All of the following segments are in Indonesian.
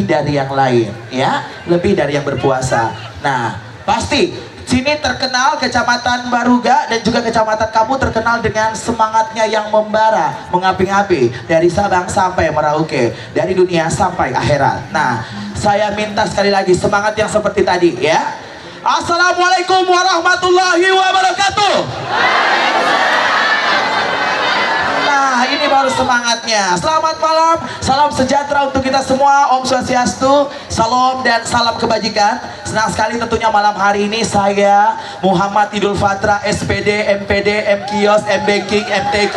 dari yang lain, ya, lebih dari yang berpuasa. Nah, pasti sini terkenal Kecamatan Baruga dan juga Kecamatan kamu terkenal dengan semangatnya yang membara, mengapi-api dari Sabang sampai Merauke, dari dunia sampai akhirat. Nah, saya minta sekali lagi semangat yang seperti tadi, ya. Assalamualaikum warahmatullahi wabarakatuh. Nah, ini baru semangatnya. Selamat malam, salam sejahtera untuk kita semua. Om Swastiastu, salam dan salam kebajikan. Senang sekali tentunya malam hari ini saya Muhammad Idul Fatra, SPD, MPD, MKios, MBanking, MTQ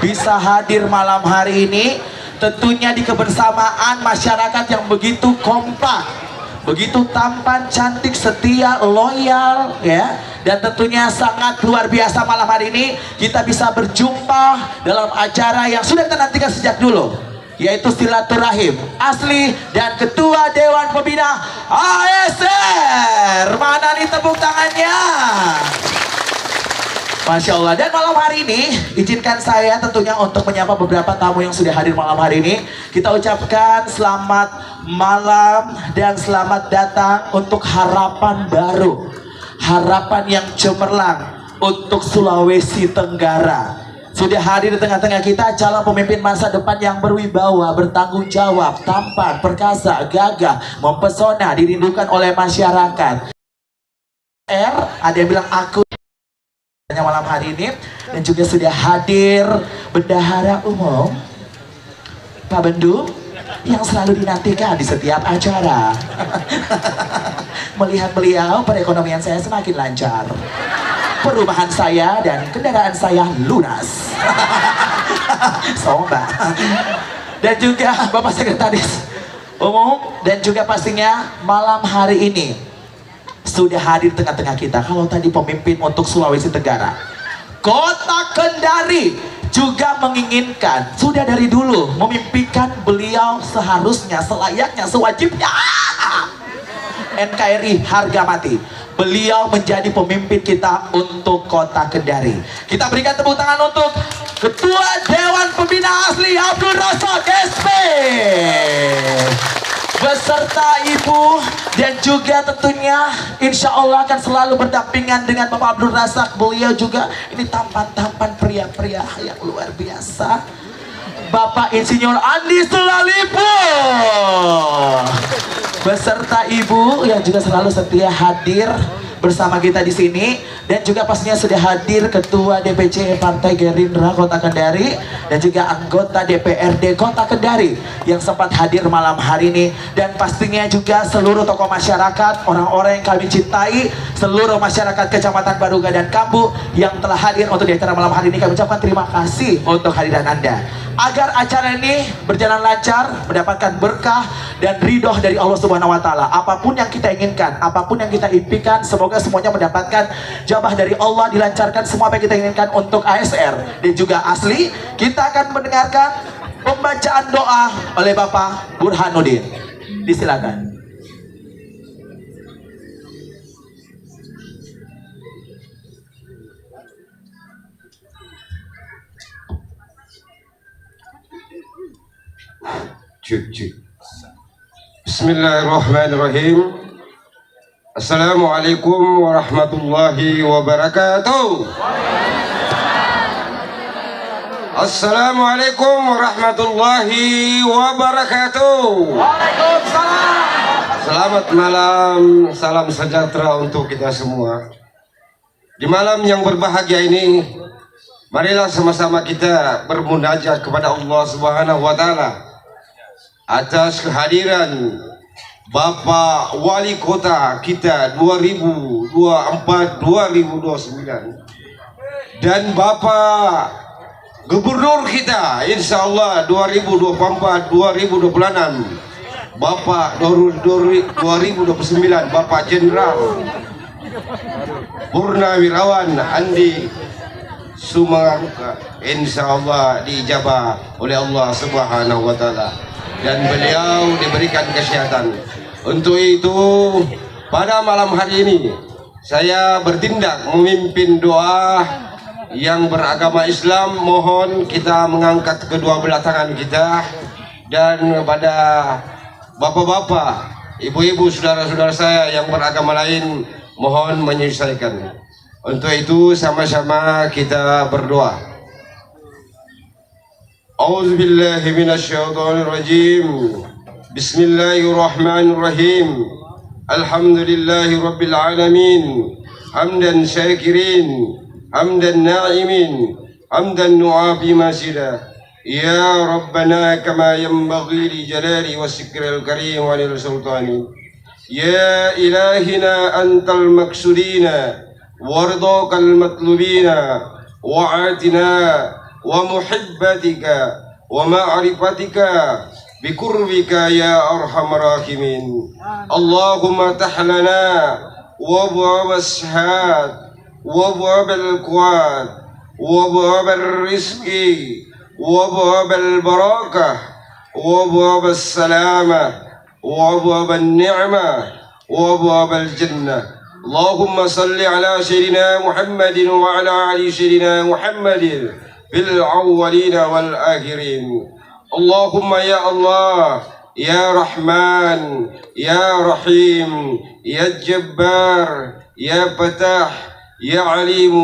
bisa hadir malam hari ini. Tentunya di kebersamaan masyarakat yang begitu kompak, begitu tampan, cantik, setia, loyal, ya. Dan tentunya sangat luar biasa malam hari ini kita bisa berjumpa dalam acara yang sudah kita nantikan sejak dulu, yaitu silaturahim Asli dan Ketua Dewan Pembina ASR. Mana nih tepuk tangannya? Masya Allah. Dan malam hari ini izinkan saya tentunya untuk menyapa beberapa tamu yang sudah hadir malam hari ini. Kita ucapkan selamat malam dan selamat datang untuk harapan baru, harapan yang cemerlang untuk Sulawesi Tenggara. Sudah hadir di tengah-tengah kita calon pemimpin masa depan yang berwibawa, bertanggung jawab, tampan, perkasa, gagah, mempesona, dirindukan oleh masyarakat. Ada yang bilang aku malam hari ini. Dan juga sudah hadir Bendahara Umum Pak Bendu yang selalu dinantikan di setiap acara. Melihat beliau, perekonomian saya semakin lancar, perumahan saya dan kendaraan saya lunas. Sombong. Dan juga Bapak Sekretaris Umum, dan juga pastinya malam hari ini sudah hadir tengah-tengah kita. Kalau tadi pemimpin untuk Sulawesi Tenggara, Kota Kendari juga menginginkan, sudah dari dulu memimpikan beliau seharusnya, selayaknya, sewajibnya NKRI harga mati. Beliau menjadi pemimpin kita untuk Kota Kendari. Kita berikan tepuk tangan untuk Ketua Dewan Pembina Asli Abdul Razak SP beserta Ibu, dan juga tentunya insya Allah akan selalu berdampingan dengan Bapak Abdul Razak. Beliau juga ini tampan-tampan pria-pria yang luar biasa, Bapak Insinyur Andi Sulalipo beserta Ibu yang juga selalu setia hadir bersama kita di sini. Dan juga pastinya sudah hadir Ketua DPC Partai Gerindra Kota Kendari dan juga anggota DPRD Kota Kendari yang sempat hadir malam hari ini. Dan pastinya juga seluruh tokoh masyarakat, orang-orang yang kami cintai, seluruh masyarakat Kecamatan Baruga dan Kambu yang telah hadir untuk di acara malam hari ini. Kami ucapkan terima kasih untuk kehadiran Anda, agar acara ini berjalan lancar, mendapatkan berkah dan ridho dari Allah Subhanahu wa Ta'ala. Apapun yang kita inginkan, apapun yang kita impikan, semoga semuanya mendapatkan jabah dari Allah, dilancarkan semua apa yang kita inginkan untuk ASR dan juga Asli. Kita akan mendengarkan pembacaan doa oleh Bapak Burhanuddin. Disilakan. Bismillahirrahmanirrahim. Assalamualaikum warahmatullahi wabarakatuh. Assalamualaikum warahmatullahi wabarakatuh. Selamat malam, salam sejahtera untuk kita semua. Di malam yang berbahagia ini, marilah sama-sama kita bermunajat kepada Allah Subhanahu wa Ta'ala atas kehadiran Bapak Wali Kota kita 2024-2029 dan Bapak Gubernur kita insya Allah 2024-2026, Bapak 2029 Bapak Jenderal Purnawirawan Andi Sumaruka, insya Allah diijabah oleh Allah Subhanahu wa Ta'ala dan beliau diberikan kesehatan. Untuk itu pada malam hari ini saya bertindak memimpin doa yang beragama Islam. Mohon kita mengangkat kedua belah tangan kita dan pada bapak-bapak, ibu-ibu, saudara-saudara saya yang beragama lain, mohon menyelesaikan. Untuk itu sama-sama kita berdoa. A'udzubillahi minasyaitonirrajim. Bismillahirrahmanirrahim. Alhamdulillahi rabbil alamin. Hamdan syakirin, hamdan na'imin, hamdan nu'afi masida. Ya Rabbana kama yanbaghi li jalali wa sikril karim wa lil sultani. Ya ilahina antal maksudina wardokal matlubina wa'atina wa muhibbatika wa ma'rifatika bikurbika ya arhamar rahimin. Allahumma tahlana wa bu'abas syahad wa bu'abal kuat wa bu'abal rizki وابواب البركة وابواب السلامة وابواب النعمة وابواب الجنة. اللهم صل على سيدنا محمد وعلى آل سيدنا محمد في الأولين والآخرين. اللهم يا الله يا رحمن يا رحيم يا جبار يا فتاح يا عليم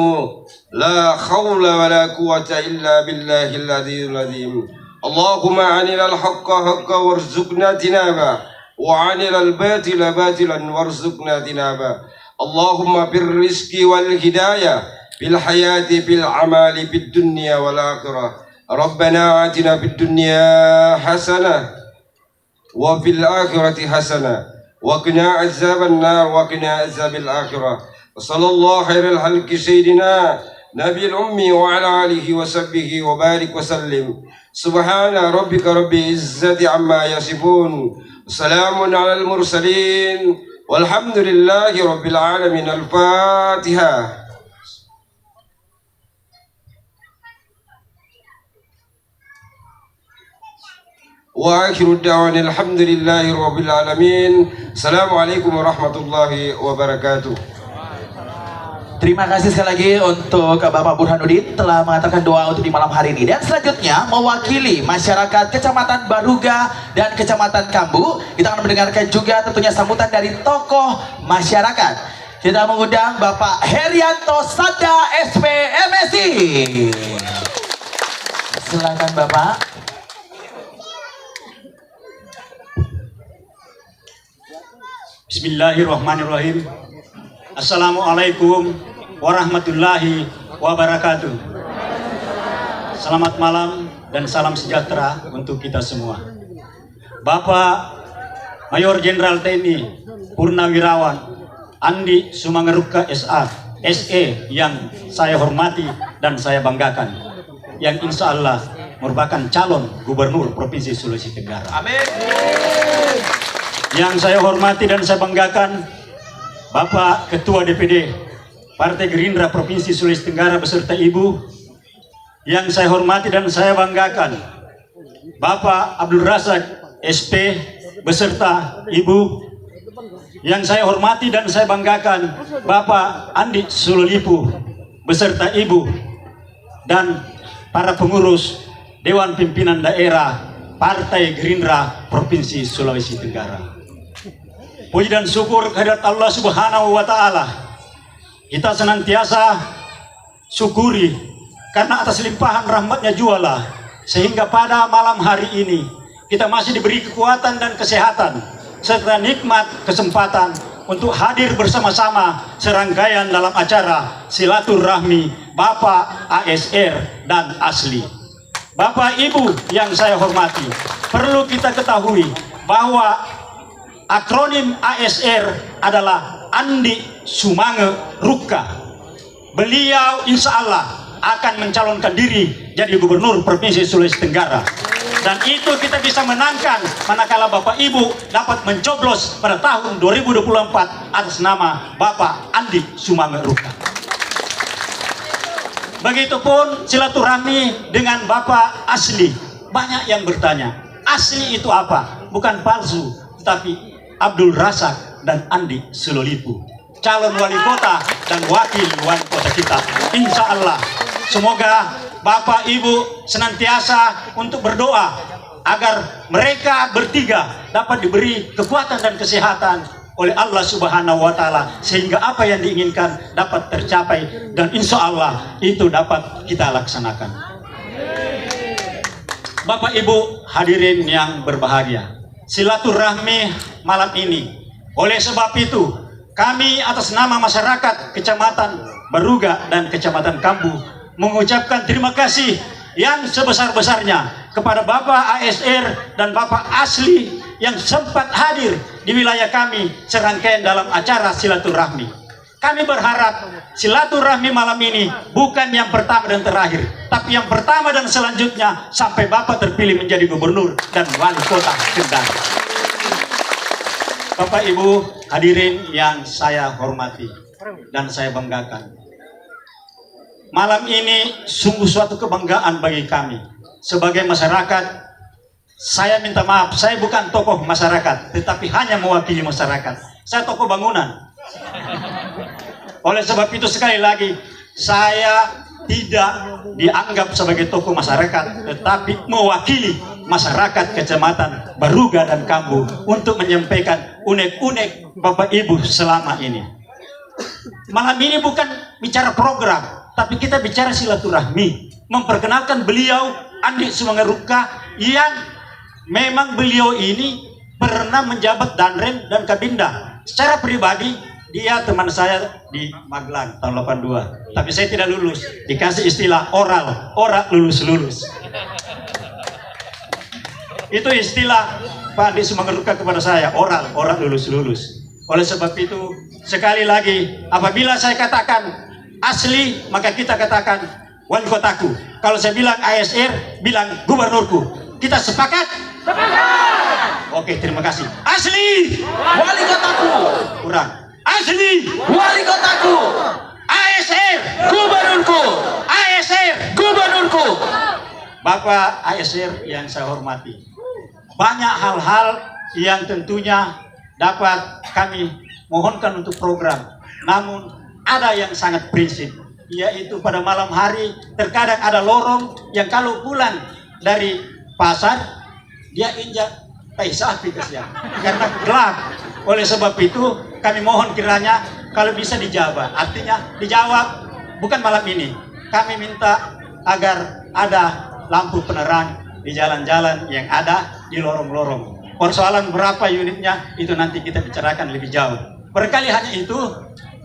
لا حول ولا قوة إلا بالله العلي العظيم. اللهم أرنا الحق حقا وارزقنا اتباعه وأرنا الباطل باطلا وارزقنا اتباعه. اللهم بالرزق والهداية في الحياة في العمل في الدنيا والآخرة. ربنا آتنا في الدنيا حسنة وفي الآخرة حسنة وقنا عذاب النار وقنا عذاب الآخرة. وصلى الله خير الخلق سيدنا نبي الأمي وعلى آله وصحبه وبارك وسلم. سبحان ربك رب العزة عما يصفون وسلام على المرسلين والحمد لله رب العالمين. الفاتحة. وآخر الدعوانا الحمد لله رب العالمين. السلام عليكم ورحمة الله وبركاته. Terima kasih sekali lagi untuk Bapak Burhanuddin telah mengatakan doa untuk di malam hari ini. Dan selanjutnya mewakili masyarakat Kecamatan Baruga dan Kecamatan Kambu, kita akan mendengarkan juga tentunya sambutan dari tokoh masyarakat. Kita mengundang Bapak Herianto Sada SP MSI. Silakan Bapak. Bismillahirrahmanirrahim. Assalamualaikum warahmatullahi wabarakatuh. Selamat malam dan salam sejahtera untuk kita semua. Bapak Mayor Jenderal TNI Purnawirawan Andi Sumangeruka SE yang saya hormati dan saya banggakan, yang insya Allah merupakan calon gubernur Provinsi Sulawesi Tenggara. Amin. Yang saya hormati dan saya banggakan, Bapak Ketua DPD Partai Gerindra Provinsi Sulawesi Tenggara beserta Ibu. Yang saya hormati dan saya banggakan, Bapak Abdul Razak SP beserta Ibu. Yang saya hormati dan saya banggakan, Bapak Andi Sulolipu beserta Ibu. Dan para pengurus Dewan Pimpinan Daerah Partai Gerindra Provinsi Sulawesi Tenggara. Puji dan syukur kehadirat Allah Subhanahu wa Ta'ala. Kita senantiasa syukuri karena atas limpahan rahmatnya jualah, sehingga pada malam hari ini kita masih diberi kekuatan dan kesehatan serta nikmat kesempatan untuk hadir bersama-sama serangkaian dalam acara silaturahmi Bapak ASR dan Asli. Bapak Ibu yang saya hormati, perlu kita ketahui bahwa akronim ASR adalah Andi Sumange Ruka. Beliau insya Allah akan mencalonkan diri jadi gubernur Provinsi Sulawesi Tenggara. Dan itu kita bisa menangkan manakala Bapak Ibu dapat mencoblos pada tahun 2024 atas nama Bapak Andi Sumange Ruka. Begitupun silaturahmi dengan Bapak Asli. Banyak yang bertanya, Asli itu apa? Bukan palsu, tetapi Abdul Razak dan Andi Sulolipu, calon wali kota dan wakil wali kota kita. Insya Allah, semoga Bapak Ibu senantiasa untuk berdoa agar mereka bertiga dapat diberi kekuatan dan kesehatan oleh Allah Subhanahu wa Ta'ala, sehingga apa yang diinginkan dapat tercapai dan insya Allah itu dapat kita laksanakan. Bapak Ibu hadirin yang berbahagia, silaturahmi malam ini, oleh sebab itu kami atas nama masyarakat Kecamatan Baruga dan Kecamatan Kambu mengucapkan terima kasih yang sebesar-besarnya kepada Bapak ASR dan Bapak Asli yang sempat hadir di wilayah kami serangkaian dalam acara silaturahmi. Kami berharap silaturahmi malam ini bukan yang pertama dan terakhir, tapi yang pertama dan selanjutnya sampai Bapak terpilih menjadi gubernur dan wali kota Kendal. Bapak Ibu hadirin yang saya hormati dan saya banggakan, malam ini sungguh suatu kebanggaan bagi kami sebagai masyarakat. Saya minta maaf, saya bukan tokoh masyarakat, tetapi hanya mewakili masyarakat. Saya tokoh bangunan. Oleh sebab itu sekali lagi, saya tidak dianggap sebagai tokoh masyarakat, tetapi mewakili masyarakat Kecamatan Baruga dan Kambu untuk menyampaikan unek-unek Bapak Ibu selama ini. Malam ini bukan bicara program, tapi kita bicara silaturahmi, memperkenalkan beliau Andi Sumangaruka yang memang beliau ini pernah menjabat Danrem dan Kabinda. Secara pribadi dia teman saya di Magelang tahun 82, tapi saya tidak lulus, dikasih istilah oral lulus. Itu istilah Pak Andi Sumangaruka kepada saya, oral lulus. Oleh sebab itu sekali lagi, apabila saya katakan asli, maka kita katakan wali kotaku. Kalau saya bilang ASR, bilang gubernurku. Kita sepakat? Sepakat. Oke, terima kasih. Asli Wali kotaku. kurang. Asli Wali kotaku. ASR Gubernurku. ASR. Gubernurku. Bapak ASR yang saya hormati, banyak hal-hal yang tentunya dapat kami mohonkan untuk program, namun ada yang sangat prinsip, yaitu pada malam hari terkadang ada lorong yang kalau pulang dari pasar dia injak tai sapi kesian karena gelap. Oleh sebab itu kami mohon kiranya kalau bisa dijawab, artinya dijawab bukan malam ini. Kami minta agar ada lampu penerang di jalan-jalan yang ada di lorong-lorong. Persoalan berapa unitnya itu nanti kita bicarakan lebih jauh. Berkali hanya itu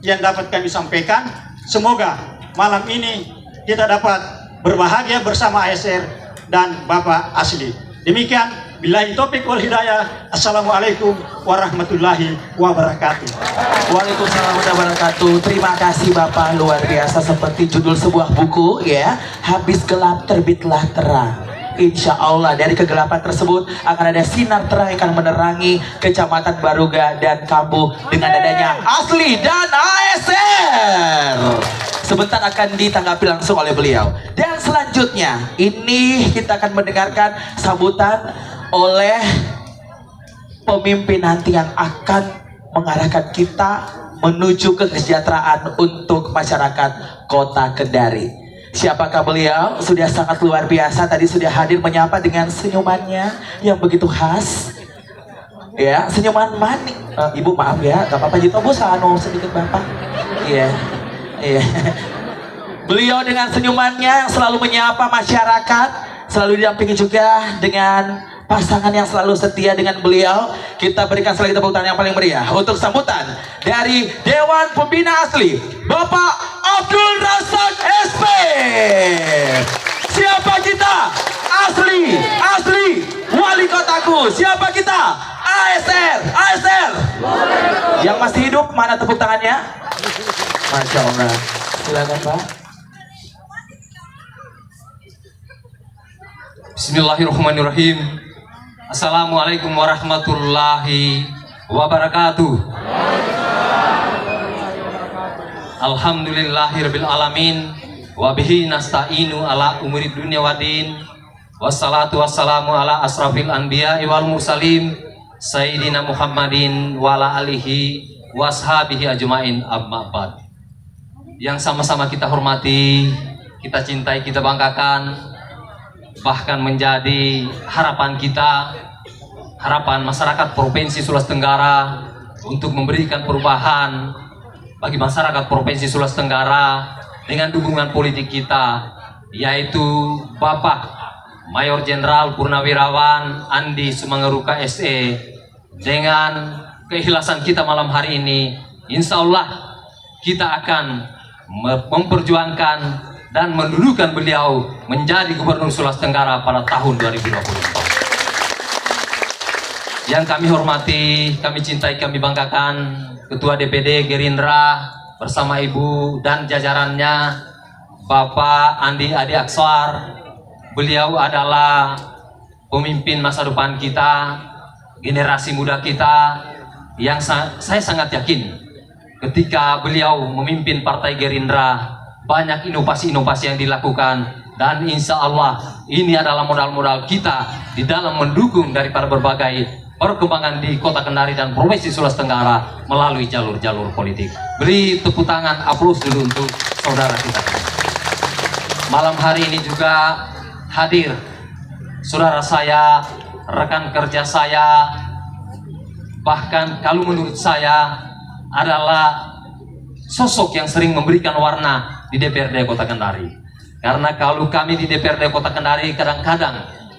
yang dapat kami sampaikan. Semoga malam ini kita dapat berbahagia bersama ASR dan Bapak Asli. Demikian, billahi taufiq wal hidayah. Assalamualaikum warahmatullahi wabarakatuh. Waalaikumsalam warahmatullahi wabarakatuh. Terima kasih Bapak, luar biasa, seperti judul sebuah buku ya. Habis gelap terbitlah terang. Insya Allah dari kegelapan tersebut akan ada sinar terang yang akan menerangi Kecamatan Baruga dan Kambu dengan adanya Asli dan ASR. Sebentar akan ditanggapi langsung oleh beliau. Dan selanjutnya ini kita akan mendengarkan sambutan oleh pemimpin nanti yang akan mengarahkan kita menuju ke kesejahteraan untuk masyarakat Kota Kendari. Siapakah beliau? Sudah sangat luar biasa, tadi sudah hadir menyapa dengan senyumannya yang begitu khas. Ya, senyuman manis. Ibu maaf ya, gak apa-apa Jito, Bu sano sedikit Bapak. Iya. Iya. Beliau dengan senyumannya yang selalu menyapa masyarakat, selalu didampingi juga dengan pasangan yang selalu setia dengan beliau. Kita berikan sekali tepuk tangan yang paling meriah untuk sambutan dari Dewan Pembina Asli, Bapak Abdul Razak SP. Siapa kita? Asli wali kotaku. Siapa kita? ASR. Yang masih hidup mana tepuk tangannya? Masya Allah. Silakan Pak. Bismillahirrahmanirrahim. Assalamualaikum warahmatullahi wabarakatuh. Alhamdulillahirabbil alamin wa bihi nasta'inu ala umuri dunya waddin. Wassalatu wassalamu ala asrafil anbiya wal mursalin sayyidina Muhammadin wa ala alihi washabihi ajmain, amma ba'd. Yang sama-sama kita hormati, kita cintai, kita banggakan bahkan menjadi harapan kita, harapan masyarakat Provinsi Sulawesi Tenggara untuk memberikan perubahan bagi masyarakat Provinsi Sulawesi Tenggara dengan dukungan politik kita, yaitu Bapak Mayor Jenderal Purnawirawan Andi Sumangaruka SE. Dengan keikhlasan kita malam hari ini, insya Allah kita akan memperjuangkan dan mendudukan beliau menjadi Gubernur Sulawesi Tenggara pada tahun 2024. Yang kami hormati, kami cintai, kami banggakan Ketua DPD Gerindra bersama Ibu dan jajarannya, Bapak Andi Adi Akswar. Beliau adalah pemimpin masa depan kita, generasi muda kita, yang saya sangat yakin ketika beliau memimpin Partai Gerindra, banyak inovasi-inovasi yang dilakukan, dan insya Allah ini adalah modal-modal kita di dalam mendukung daripada berbagai perkembangan di Kota Kendari dan Provinsi Sulawesi Tenggara melalui jalur-jalur politik. Beri tepuk tangan, aplaus dulu untuk saudara kita. Malam hari ini juga hadir saudara saya, rekan kerja saya, bahkan kalau menurut saya adalah sosok yang sering memberikan warna di DPRD Kota Kendari. Karena kalau kami di DPRD Kota Kendari kadang-kadang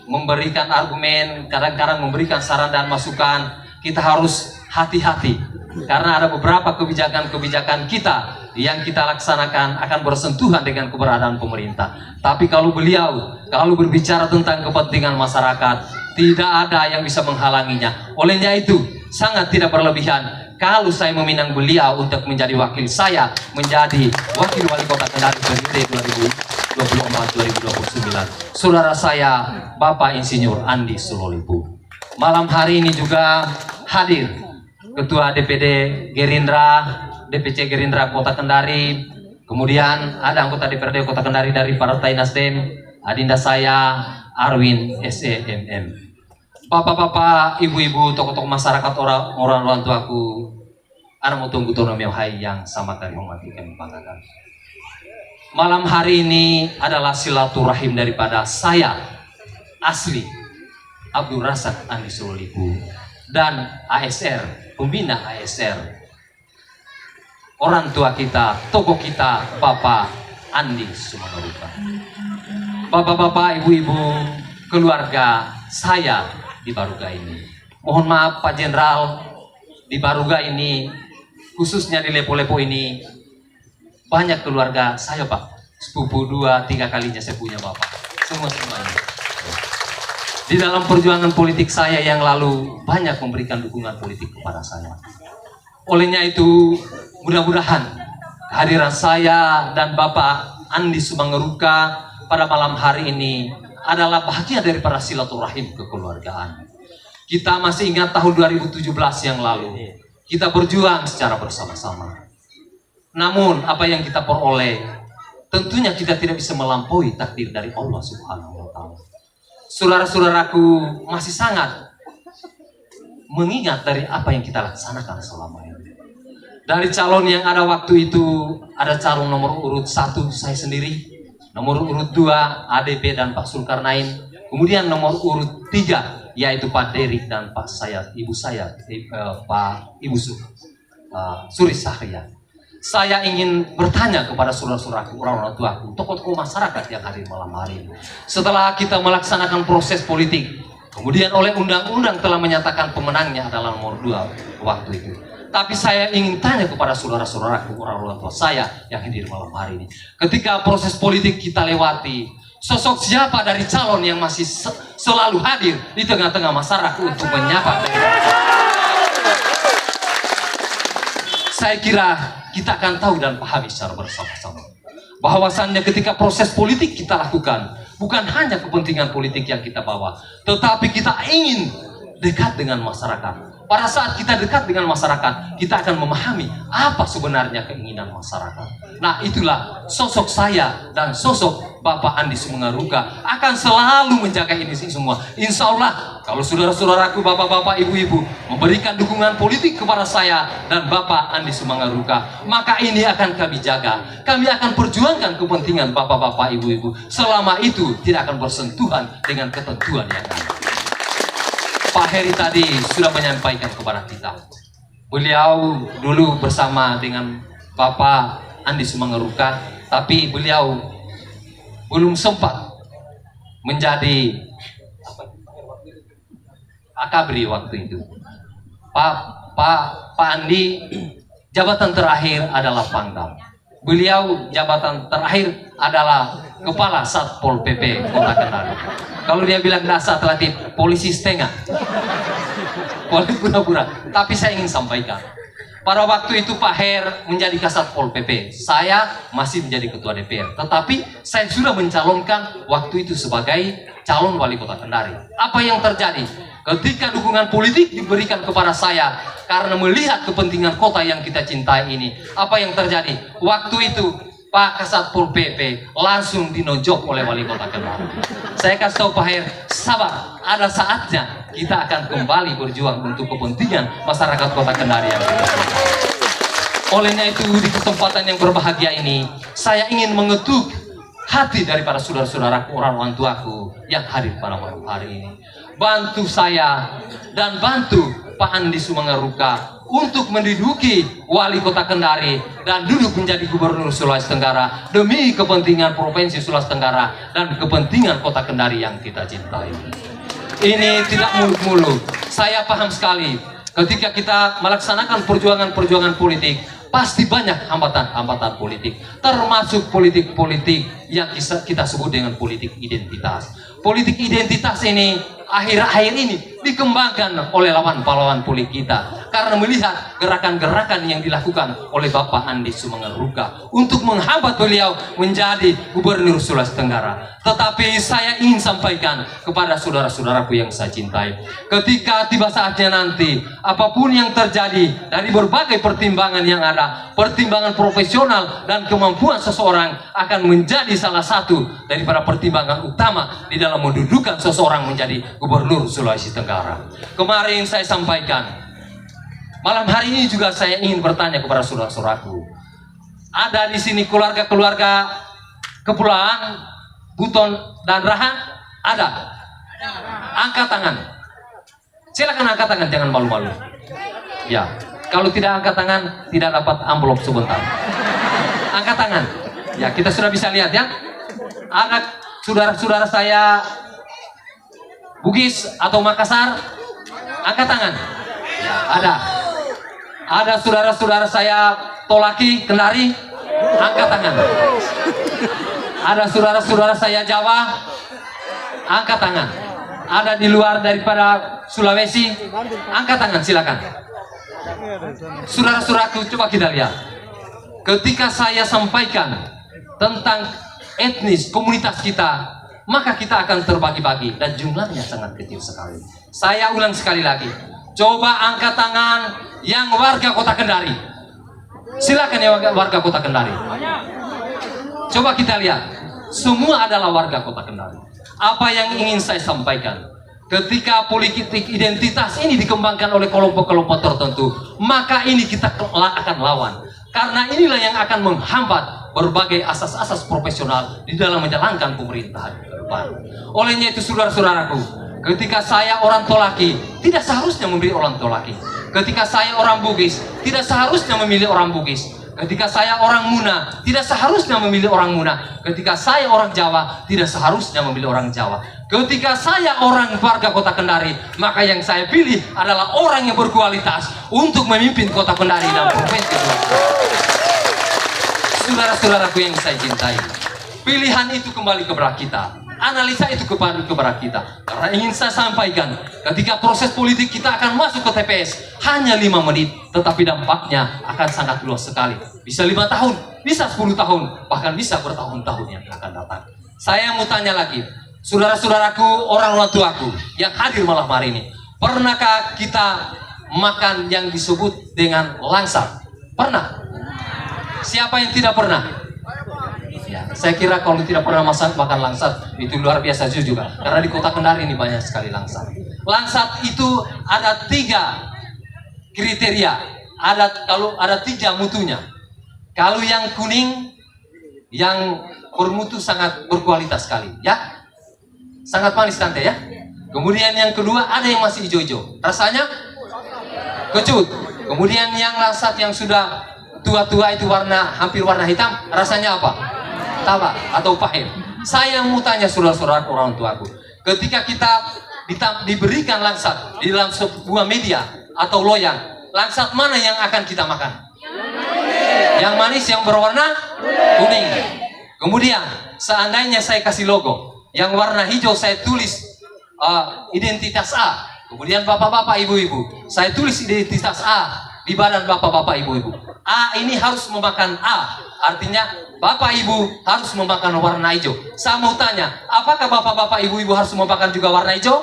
memberikan argumen, kadang-kadang memberikan saran dan masukan, kita harus hati-hati. Karena ada beberapa kebijakan-kebijakan kita yang kita laksanakan akan bersentuhan dengan keberadaan pemerintah. Tapi kalau beliau, kalau berbicara tentang kepentingan masyarakat, tidak ada yang bisa menghalanginya. Olehnya itu, sangat tidak berlebihan kalau saya meminang beliau untuk menjadi wakil saya, menjadi wakil wali kota Kendari periode 2024-2029. Saudara saya, Bapak Insinyur Andi Sulolipu. Malam hari ini juga hadir Ketua DPD Gerindra, DPC Gerindra Kota Kendari. Kemudian ada anggota DPRD Kota Kendari dari Partai Nasdem, adinda saya Arwin SEMM. Bapak-bapak, ibu-ibu, tokoh-tokoh masyarakat, orang tuaku, anak mau tunggu turun hai yang sama kali hormati kami banggakan. Malam hari ini adalah silaturahim daripada saya, asli Abdul Razak Andi Sulolipu, dan ASR, pembina ASR, orang tua kita, tokoh kita, Bapak Andi Sumangaruka. Bapak-bapak, ibu-ibu, keluarga saya di Baruga ini. Mohon maaf Pak Jenderal, di Baruga ini, khususnya di Lepo-Lepo ini, banyak keluarga saya Pak. Sepupu 2-3 kalinya saya punya Bapak. Semuanya. Di dalam perjuangan politik saya yang lalu, banyak memberikan dukungan politik kepada saya. Olehnya itu, mudah-mudahan kehadiran saya dan Bapak Andi Sumangaruka pada malam hari ini adalah bahagia daripada silaturahim kekeluargaan. Kita masih ingat tahun 2017 yang lalu, kita berjuang secara bersama-sama. Namun apa yang kita peroleh, tentunya kita tidak bisa melampaui takdir dari Allah Subhanahu wa Ta'ala. Saudara-saudaraku masih sangat mengingat dari apa yang kita laksanakan selama ini. Dari calon yang ada waktu itu, ada calon nomor urut 1 saya sendiri, nomor urut 2 ADP dan Pak Zulkarnain, kemudian nomor urut 3 yaitu Pak Derik dan Pak saya, Ibu saya, Pak Ibu Suri Sahria. Saya ingin bertanya kepada saudara-saudaraku, orang-orang tuaku, tokoh-tokoh masyarakat yang hadir malam hari ini. Setelah kita melaksanakan proses politik, kemudian oleh undang-undang telah menyatakan pemenangnya adalah nomor 2 waktu itu. Tapi saya ingin tanya kepada saudara-saudaraku, orang-orang tua saya yang hadir malam hari ini. Ketika proses politik kita lewati, sosok siapa dari calon yang masih selalu hadir di tengah-tengah masyarakat untuk menyapa? Saya kira kita akan tahu dan pahami secara bersama-sama bahwasannya ketika proses politik kita lakukan, bukan hanya kepentingan politik yang kita bawa, tetapi kita ingin dekat dengan masyarakat. pada saat kita dekat dengan masyarakat, kita akan memahami apa sebenarnya keinginan masyarakat. Nah, itulah sosok saya dan sosok Bapak Andi Sumengaruka akan selalu menjaga ini semua. Insya Allah, kalau saudara-saudaraku, bapak-bapak, ibu-ibu memberikan dukungan politik kepada saya dan Bapak Andi Sumengaruka, maka ini akan kami jaga. Kami akan perjuangkan kepentingan bapak-bapak, ibu-ibu. Selama itu tidak akan bersentuhan dengan ketentuan yang ada. Pak Heri tadi sudah menyampaikan kepada kita. Beliau dulu bersama dengan Bapak Andi Sumengaruka, tapi beliau belum sempat menjadi akabri waktu itu. Pak Andi jabatan terakhir adalah Pangdam. Beliau jabatan terakhir adalah Kepala Satpol PP Kota Kendari. Kalau dia bilang dasar relatif polisi setengah, polisi pura-pura. Tapi saya ingin sampaikan, pada waktu itu Pak Her menjadi Kasatpol PP, saya masih menjadi Ketua DPR. Tetapi saya sudah mencalonkan waktu itu sebagai calon wali kota Kendari. Apa yang terjadi? Ketika dukungan politik diberikan kepada saya karena melihat kepentingan kota yang kita cintai ini, apa yang terjadi? Waktu itu Pak Kasatpol PP langsung dinonjok oleh wali kota Kendari. Saya kasih tahu Pak Her, sabar, ada saatnya kita akan kembali berjuang untuk kepentingan masyarakat kota Kendari yang kita cintai. Olehnya itu, di kesempatan yang berbahagia ini, saya ingin mengetuk hati daripada saudara-saudaraku, orang tuaku yang hadir pada malam hari ini. Bantu saya dan bantu Pak Andi Sumengaruka untuk menduduki wali kota Kendari dan duduk menjadi gubernur Sulawesi Tenggara demi kepentingan provinsi Sulawesi Tenggara dan kepentingan kota Kendari yang kita cintai. Ini tidak muluk-muluk. Saya paham sekali ketika kita melaksanakan perjuangan-perjuangan politik, pasti banyak hambatan-hambatan politik, termasuk politik-politik yang kita sebut dengan politik identitas. Politik identitas ini akhir-akhir ini dikembangkan oleh lawan-pahlawan politik kita karena melihat gerakan-gerakan yang dilakukan oleh Bapak Andi Sumengaruka untuk menghambat beliau menjadi gubernur Sulawesi Tenggara. Tetapi saya ingin sampaikan kepada saudara-saudaraku yang saya cintai, ketika tiba saatnya nanti, apapun yang terjadi dari berbagai pertimbangan yang ada, pertimbangan profesional dan kemampuan seseorang akan menjadi salah satu daripada pertimbangan utama di dalam mendudukan seseorang menjadi gubernur Sulawesi Tenggara. Kemarin saya sampaikan, malam hari ini juga saya ingin bertanya kepada saudara-saudaraku. Ada di sini keluarga-keluarga Kepulauan Buton dan Raha? Ada? Angkat tangan. Silakan angkat tangan, jangan malu-malu. Ya, kalau tidak angkat tangan, tidak dapat amplop sebentar. Angkat tangan. Ya, kita sudah bisa lihat ya. Anak saudara-saudara saya Bugis atau Makassar, angkat tangan. Ya, ada. Ada saudara-saudara saya Tolaki, Kendari, angkat tangan. Ada saudara-saudara saya Jawa, angkat tangan. Ada di luar daripada Sulawesi, angkat tangan, silakan. Saudara-saudaraku, coba kita lihat. Ketika saya sampaikan tentang etnis komunitas kita, maka kita akan terbagi-bagi dan jumlahnya sangat kecil sekali. Saya ulang sekali lagi, coba angkat tangan yang warga kota Kendari. Silakan ya warga kota Kendari. Coba kita lihat, semua adalah warga kota Kendari. Apa yang ingin saya sampaikan? Ketika politik identitas ini dikembangkan oleh kelompok-kelompok tertentu, maka ini kita akan lawan. Karena inilah yang akan menghambat berbagai asas-asas profesional di dalam menjalankan pemerintahan ke depan. Olehnya itu saudara-saudaraku, ketika saya orang Tolaki, tidak seharusnya memilih orang Tolaki. Ketika saya orang Bugis, tidak seharusnya memilih orang Bugis. Ketika saya orang Muna, tidak seharusnya memilih orang Muna. Ketika saya orang Jawa, tidak seharusnya memilih orang Jawa. Ketika saya orang warga kota Kendari, maka yang saya pilih adalah orang yang berkualitas untuk memimpin kota Kendari dan provinsi. Saudara-saudaraku yang saya cintai, pilihan itu kembali kepada kita. Analisa itu kepada kita. Karena ingin saya sampaikan, ketika proses politik kita akan masuk ke TPS hanya 5 menit, tetapi dampaknya akan sangat luas sekali. Bisa 5 tahun, bisa 10 tahun, bahkan bisa bertahun-tahun yang akan datang. Saya mau tanya lagi, saudara-saudaraku, orang tuaku yang hadir malam hari ini, pernahkah kita makan yang disebut dengan langsat? Pernah? Siapa yang tidak pernah? Ya, saya kira kalau tidak pernah makan langsat itu luar biasa juga. Karena di kota Kendari ini banyak sekali langsat. Langsat itu ada 3 kriteria. Kalau ada 3 mutunya. Kalau yang kuning, yang bermutu sangat berkualitas sekali, ya, sangat manis tante ya. Kemudian yang kedua ada yang masih hijau-hijau, rasanya kecut. Kemudian yang langsat yang sudah tua-tua itu hampir warna hitam, rasanya apa? Taba atau pahit. Saya mau tanya saudara-saudara orang tuaku, ketika kita diberikan langsat di dalam sebuah media atau loyang, langsat mana yang akan kita makan? Yang manis yang berwarna kuning. Kemudian seandainya saya kasih logo yang warna hijau, saya tulis identitas A. Kemudian bapak-bapak ibu-ibu, saya tulis identitas A di badan bapak-bapak ibu-ibu. A ini harus memakan A, artinya bapak ibu harus memakan warna hijau. Saya mau tanya, apakah bapak-bapak ibu-ibu harus memakan juga warna hijau?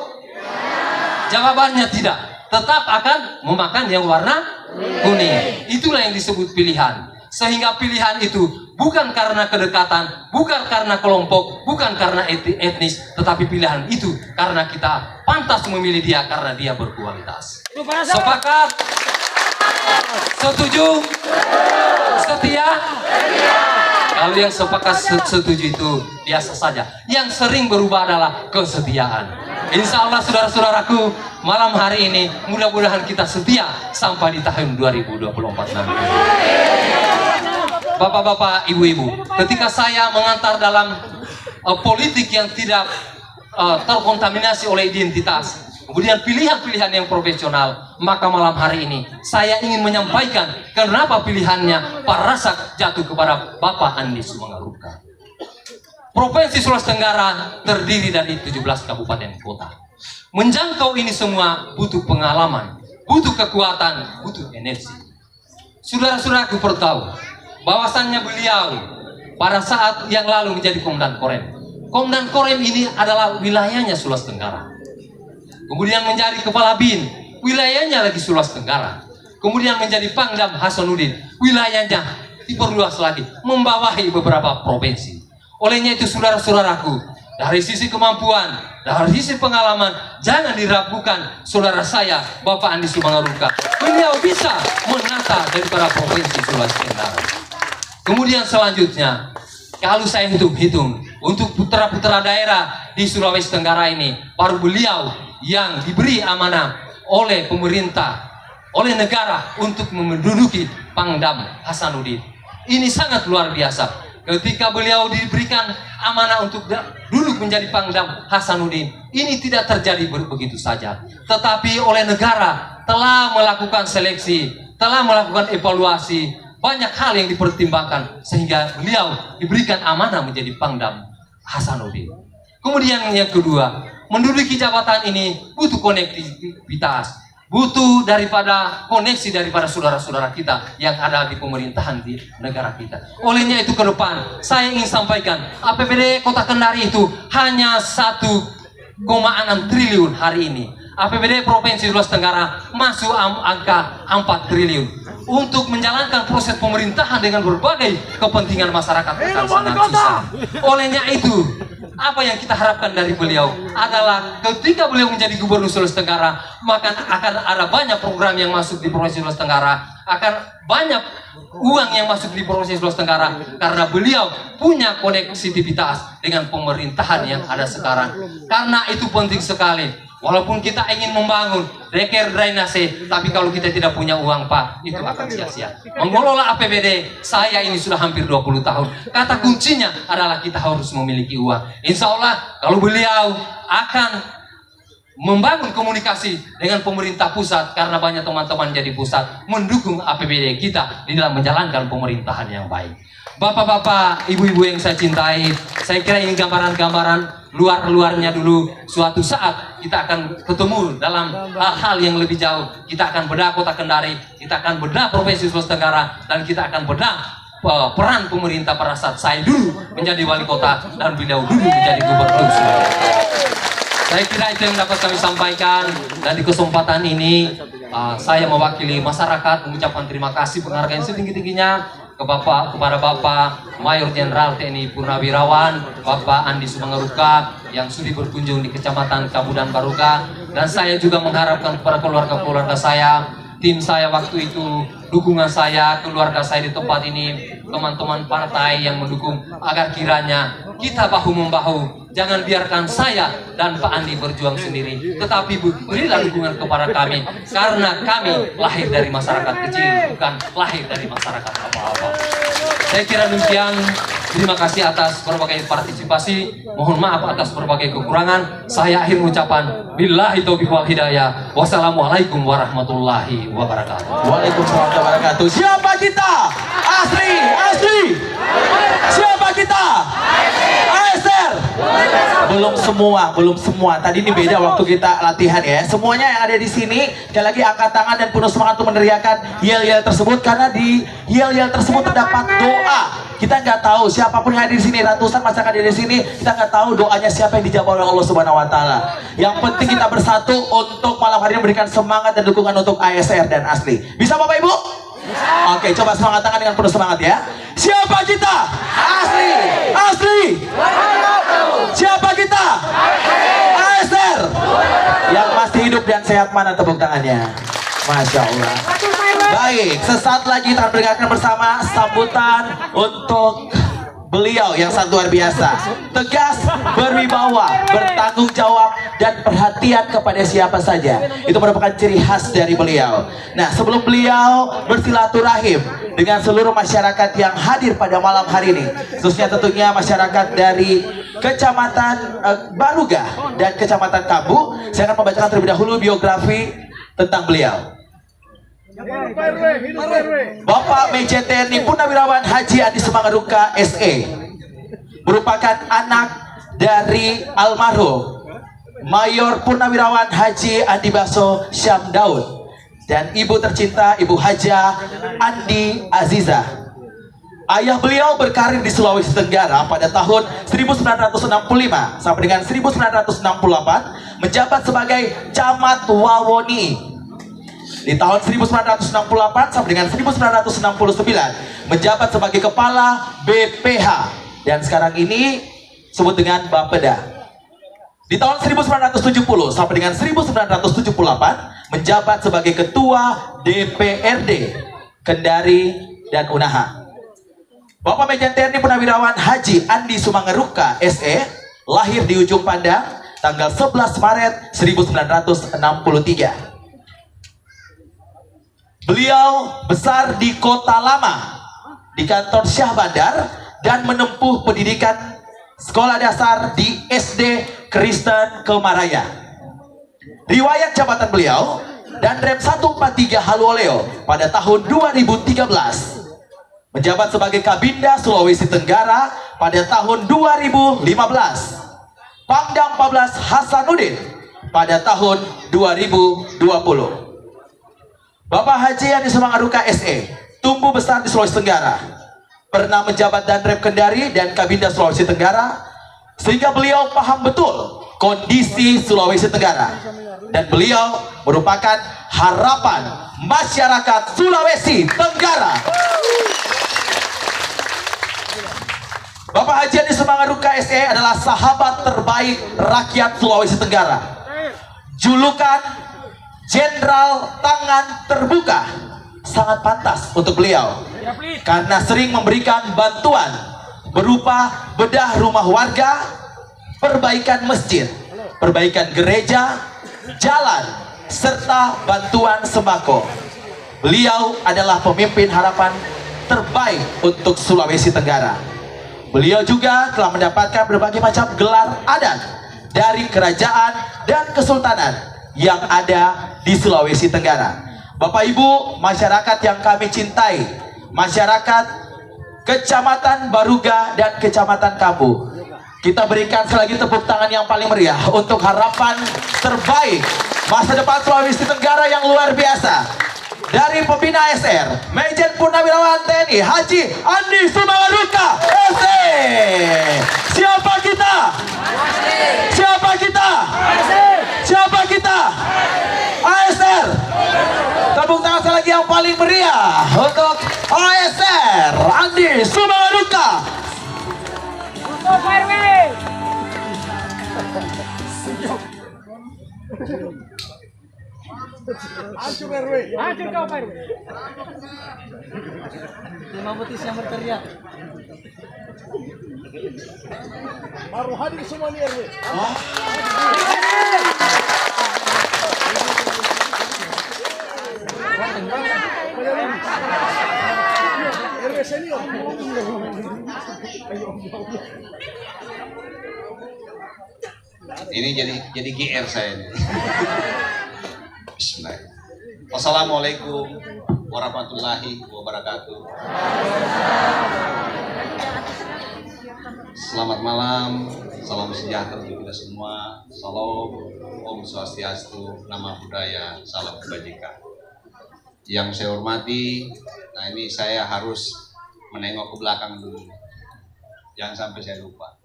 Jawabannya tidak, tetap akan memakan yang warna kuning. Itulah yang disebut pilihan. Sehingga pilihan itu bukan karena kedekatan, bukan karena kelompok, bukan karena etnis, tetapi pilihan itu karena kita pantas memilih dia karena dia berkualitas. Sepakat? Setuju? Setia? Kalau yang sepakat setuju itu biasa saja. Yang sering berubah adalah kesetiaan. Insya Allah saudara-saudaraku, malam hari ini mudah-mudahan kita setia sampai di tahun 2024 nanti. Bapak-bapak, ibu-ibu, ketika saya mengantar dalam politik yang tidak terkontaminasi oleh identitas, kemudian pilihan-pilihan yang profesional, maka malam hari ini saya ingin menyampaikan kenapa pilihannya Pak Rasak jatuh kepada Bapak Andi Sumanggaruka. Provinsi Sulawesi Tenggara terdiri dari 17 kabupaten kota. Menjangkau ini semua butuh pengalaman, butuh kekuatan, butuh energi. Saudara-saudaraku perlu tahu bahwasannya beliau pada saat yang lalu menjadi Komandan Korem. Komandan Korem ini adalah wilayahnya Sulawesi Tenggara. Kemudian menjadi Kepala BIN, wilayahnya lagi Sulawesi Tenggara. Kemudian menjadi Pangdam Hasanuddin, wilayahnya diperluas lagi, membawahi beberapa provinsi. Olehnya itu saudara-saudaraku, dari sisi kemampuan, dari sisi pengalaman, jangan diragukan saudara saya, Bapak Andi Sumanggaruka. Beliau bisa menata daripada provinsi Sulawesi Tenggara. Kemudian selanjutnya, kalau saya hitung-hitung, untuk putra-putra daerah di Sulawesi Tenggara ini, baru beliau yang diberi amanah oleh pemerintah, oleh negara untuk menduduki Pangdam Hasanuddin. Ini sangat luar biasa. Ketika beliau diberikan amanah untuk duduk menjadi Pangdam Hasanuddin, ini tidak terjadi begitu saja. Tetapi oleh negara telah melakukan seleksi, telah melakukan evaluasi, banyak hal yang dipertimbangkan sehingga beliau diberikan amanah menjadi Pangdam Hasanuddin. Kemudian yang kedua, menduduki jabatan ini butuh konektivitas, butuh daripada koneksi daripada saudara-saudara kita yang ada di pemerintahan di negara kita. Olehnya itu ke depan saya ingin sampaikan, APBD Kota Kendari itu hanya 1,6 triliun hari ini. APBD Provinsi Sulawesi Tenggara masuk angka 4 triliun. Untuk menjalankan proses pemerintahan dengan berbagai kepentingan masyarakat akan sangat susah. Olehnya itu, apa yang kita harapkan dari beliau adalah ketika beliau menjadi Gubernur Sulawesi Tenggara, maka akan ada banyak program yang masuk di Provinsi Sulawesi Tenggara, akan banyak uang yang masuk di Provinsi Sulawesi Tenggara karena beliau punya konektivitas dengan pemerintahan yang ada sekarang. Karena itu penting sekali. Walaupun kita ingin membangun reker drainase, tapi kalau kita tidak punya uang, Pak, itu akan sia-sia. Mengelola APBD, saya ini sudah hampir 20 tahun. Kata kuncinya adalah kita harus memiliki uang. Insya Allah, kalau beliau akan membangun komunikasi dengan pemerintah pusat, karena banyak teman-teman jadi pusat, mendukung APBD kita di dalam menjalankan pemerintahan yang baik. Bapak-bapak, ibu-ibu yang saya cintai, saya kira ini gambaran-gambaran luar-luarnya dulu. Suatu saat kita akan ketemu dalam hal-hal yang lebih jauh. Kita akan bedah Kota Kendari, kita akan bedah Provinsi Sulawesi Tenggara, dan kita akan bedah peran pemerintah pada saat saya dulu menjadi wali kota dan beliau dulu menjadi gubernur. Saya kira itu yang dapat kami sampaikan, dan di kesempatan ini saya mewakili masyarakat mengucapkan terima kasih penghargaan setinggi-tingginya kepada Bapak Mayor Jenderal TNI Purnawirawan Bapak Andi Sumangaruka yang sudah berkunjung di Kecamatan Kabu dan Baruga, dan saya juga mengharapkan kepada keluarga-keluarga saya, tim saya waktu itu, dukungan saya, keluarga saya di tempat ini, teman-teman partai yang mendukung, agar kiranya kita bahu-membahu, jangan biarkan saya dan Pak Andi berjuang sendiri, tetapi berilah dukungan kepada kami, karena kami lahir dari masyarakat kecil, bukan lahir dari masyarakat apa-apa. Saya kira demikian. Terima kasih atas berbagai partisipasi. Mohon maaf atas berbagai kekurangan. Saya akhir ucapan billahi taufiq wal hidayah. Wassalamualaikum warahmatullahi wabarakatuh. Waalaikumsalam warahmatullahi wabarakatuh. Siapa kita? Asri, asri. Siapa kita? ASR. Belum semua. Tadi ini beda waktu kita latihan ya. Semuanya yang ada di sini, sekali lagi angkat tangan dan penuh semangat untuk meneriakan yel-yel tersebut, karena di yel-yel tersebut terdapat doa. Kita nggak tahu siapapun yang ada di sini, ratusan masyarakat di sini, kita nggak tahu doanya siapa yang dijawab oleh Allah Subhanahu Wa Taala. Yang penting kita bersatu untuk malam hari ini memberikan semangat dan dukungan untuk ASR dan Asli. Bisa Bapak Ibu? Bisa. Oke, coba semangat tangan dengan penuh semangat ya. Siapa kita? Asli. Asli. Siapa kita? ASR. Yang masih hidup dan sehat mana tepuk tangannya? Masya Allah. Baik, sesaat lagi kita akan berikan bersama sambutan untuk beliau yang sangat luar biasa, tegas, berwibawa, bertanggung jawab, dan perhatian kepada siapa saja. Itu merupakan ciri khas dari beliau. Nah, sebelum beliau bersilaturahim dengan seluruh masyarakat yang hadir pada malam hari ini, khususnya tentunya masyarakat dari Kecamatan Baruga dan Kecamatan Kabu, saya akan membacakan terlebih dahulu biografi tentang beliau. Bapak Mejen TNI Purnawirawan Haji Andi Sumangaruka SE merupakan anak dari almarhum Mayor Purnawirawan Haji Andi Baso Syam Daud dan ibu tercinta Ibu Haja Andi Aziza. Ayah beliau berkarir di Sulawesi Tenggara pada tahun 1965 sampai dengan 1968, menjabat sebagai Camat Wawoni. Di tahun 1968 sampai dengan 1969 menjabat sebagai Kepala BPH, dan sekarang ini disebut dengan Bapeda. Di tahun 1970 sampai dengan 1978 menjabat sebagai Ketua DPRD Kendari dan Unaha. Bapak Mejen TNI Purnawirawan Haji Andi Sumangaruka SE lahir di Ujung Pandang tanggal 11 Maret 1963. Beliau besar di Kota Lama, di kantor Syah Bandar, dan menempuh pendidikan sekolah dasar di SD Kristen Kemaraya. Riwayat jabatan beliau dan Rem 143 Haluoleo pada tahun 2013. Menjabat sebagai Kabinda Sulawesi Tenggara pada tahun 2015. Pangdam 14 Hasanuddin pada tahun 2020. Bapak Haji Andi Sumangaruka SE tumbuh besar di Sulawesi Tenggara, pernah menjabat Danrem Kendari dan Kabinda Sulawesi Tenggara, sehingga beliau paham betul kondisi Sulawesi Tenggara, dan beliau merupakan harapan masyarakat Sulawesi Tenggara. Bapak Haji Andi Sumangaruka SE adalah sahabat terbaik rakyat Sulawesi Tenggara. Julukan Jenderal Tangan Terbuka sangat pantas untuk beliau karena sering memberikan bantuan berupa bedah rumah warga, perbaikan masjid, perbaikan gereja, jalan, serta bantuan sembako. Beliau adalah pemimpin harapan terbaik untuk Sulawesi Tenggara. Beliau juga telah mendapatkan berbagai macam gelar adat dari kerajaan dan kesultanan yang ada di Sulawesi Tenggara. Bapak Ibu, masyarakat yang kami cintai, masyarakat Kecamatan Baruga dan Kecamatan Kabu, kita berikan sekali lagi tepuk tangan yang paling meriah untuk harapan terbaik masa depan Sulawesi Tenggara yang luar biasa dari pembina ASR Mejen Purnawirawan TNI Haji Andi Sumangaruka SE. Siapa kita? Siapa kita? Siapa kita? ASR. Tepuk tangan sekali lagi yang paling meriah untuk ASR Andi Sumangaduka. Hancur RW. Hancur kau RW. 5 betis yang berteriak. Baru hadir semua nih RW. RW senior. Ini jadi GR saya ini. Bismillah. Wassalamualaikum warahmatullahi wabarakatuh. Selamat malam, salam sejahtera untuk kita semua. Salam, Om Swastiastu, Nama Budaya, salam kebajikan. Yang saya hormati, nah ini saya harus menengok ke belakang dulu. Jangan sampai saya lupa.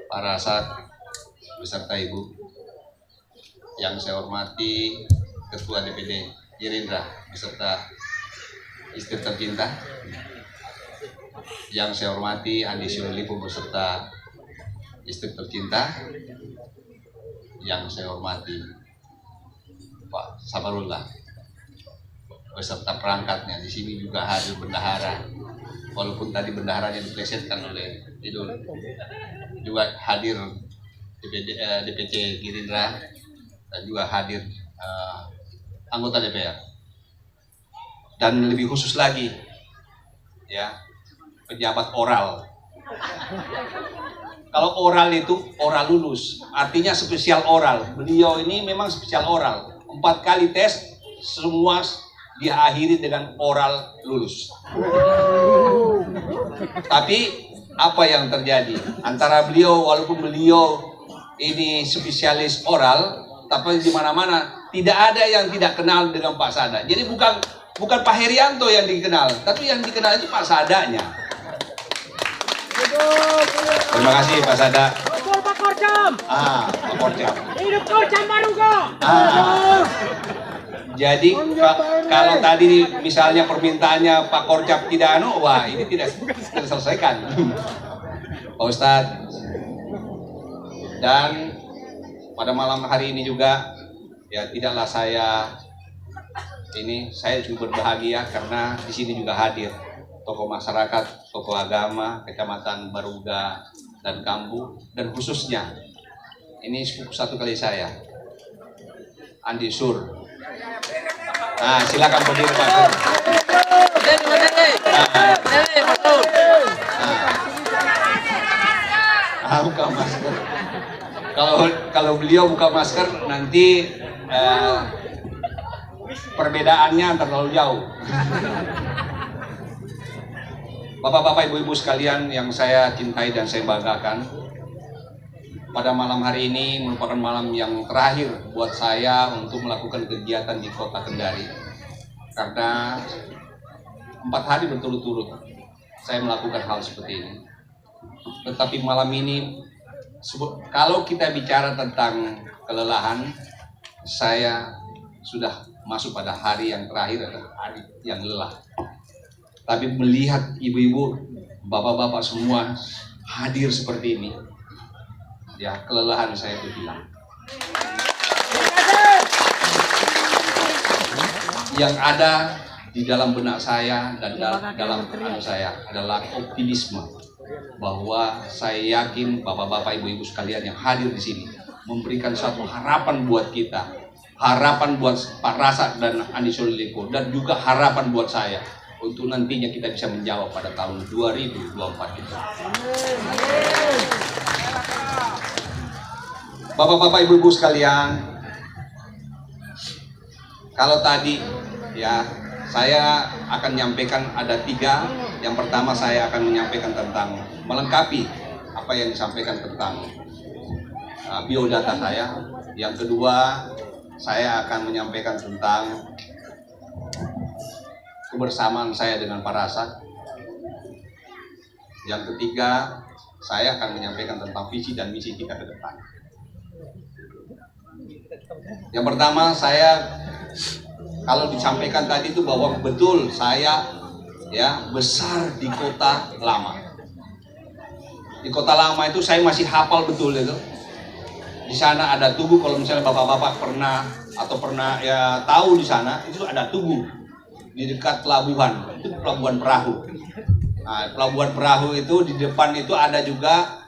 Para saat beserta Ibu, yang saya hormati Ketua DPD Gerindra beserta istri tercinta, yang saya hormati Andi Syulipo beserta istri tercinta, yang saya hormati Pak Sabarullah beserta perangkatnya. Di sini juga hadir bendahara, walaupun tadi bendaharanya diplesetkan oleh Idul, juga hadir DPC Gerindra dan juga hadir anggota DPR, dan lebih khusus lagi ya pejabat oral. Kalau oral itu oral lulus, artinya spesial oral. Beliau ini memang spesial oral, 4 kali tes semua dia akhiri dengan oral lulus. Tapi apa yang terjadi antara beliau, walaupun beliau ini spesialis oral, tapi di mana-mana tidak ada yang tidak kenal dengan Pak Sada. Jadi bukan Pak Herianto yang dikenal, tapi yang dikenal itu Pak Sadanya. Terima kasih Pak Sada. Betul Pak Korcam. Pak Korcam. Hidup Korcam Baruga. Jadi kalau tadi misalnya permintaannya Pak Korcap tidak wah ini tidak terselesaikan. Pak Ustadz. Dan pada malam hari ini juga ya tidaklah saya juga berbahagia karena di sini juga hadir tokoh masyarakat, tokoh agama, Kecamatan Baruga dan Kambu, dan khususnya ini satu kali saya Andi Sur. Nah, silakan berdiri Pak Sur. Buka masker. Kalau beliau buka masker nanti perbedaannya terlalu jauh. Bapak-bapak, ibu-ibu sekalian yang saya cintai dan saya banggakan, pada malam hari ini merupakan malam yang terakhir buat saya untuk melakukan kegiatan di Kota Kendari. Karena 4 hari berturut-turut saya melakukan hal seperti ini. Tetapi malam ini, kalau kita bicara tentang kelelahan, saya sudah masuk pada hari yang terakhir, adalah hari yang lelah. Tapi melihat ibu-ibu, bapak-bapak semua hadir seperti ini, ya kelelahan saya itu hilang. Yang ada di dalam benak saya dan dalam hati saya adalah optimisme, bahwa saya yakin bapak-bapak, ibu-ibu sekalian yang hadir di sini memberikan suatu harapan buat kita, harapan buat Pak Rasa dan Andi Soliliko, dan juga harapan buat saya untuk nantinya kita bisa menjawab pada tahun 2024 itu. Bapak-bapak, ibu-ibu sekalian, kalau tadi ya saya akan menyampaikan ada 3. Yang pertama saya akan menyampaikan tentang melengkapi apa yang disampaikan tentang biodata saya. Yang kedua saya akan menyampaikan tentang kebersamaan saya dengan Pak Rasa. Yang ketiga saya akan menyampaikan tentang visi dan misi kita ke depan. Yang pertama saya Kalau disampaikan tadi itu bahwa betul saya ya besar di kota lama. Di kota lama itu saya masih hafal betul itu. Di sana ada tugu, kalau misalnya bapak-bapak pernah atau pernah ya tahu di sana itu ada tugu di dekat pelabuhan, itu pelabuhan perahu. Nah, pelabuhan perahu itu di depan itu ada juga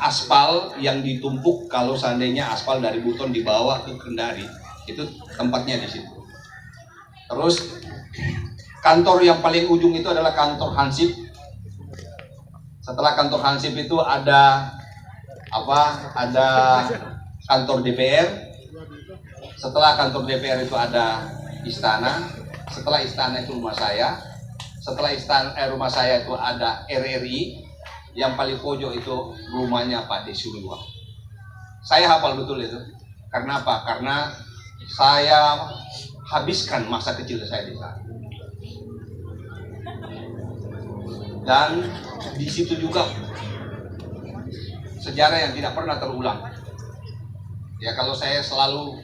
aspal yang ditumpuk. Kalau seandainya aspal dari Buton dibawa ke Kendari, itu tempatnya di situ. Terus kantor yang paling ujung itu adalah kantor Hansip. Setelah kantor Hansip itu ada apa? Ada kantor DPR. Setelah kantor DPR itu ada istana. Setelah istana itu rumah saya. Setelah rumah saya itu ada RRI. Yang paling pojok itu rumahnya Pak Desuliwa. Saya hafal betul itu. Karena apa? Karena saya habiskan masa kecil saya di sana. Dan di situ juga sejarah yang tidak pernah terulang. Ya, kalau saya selalu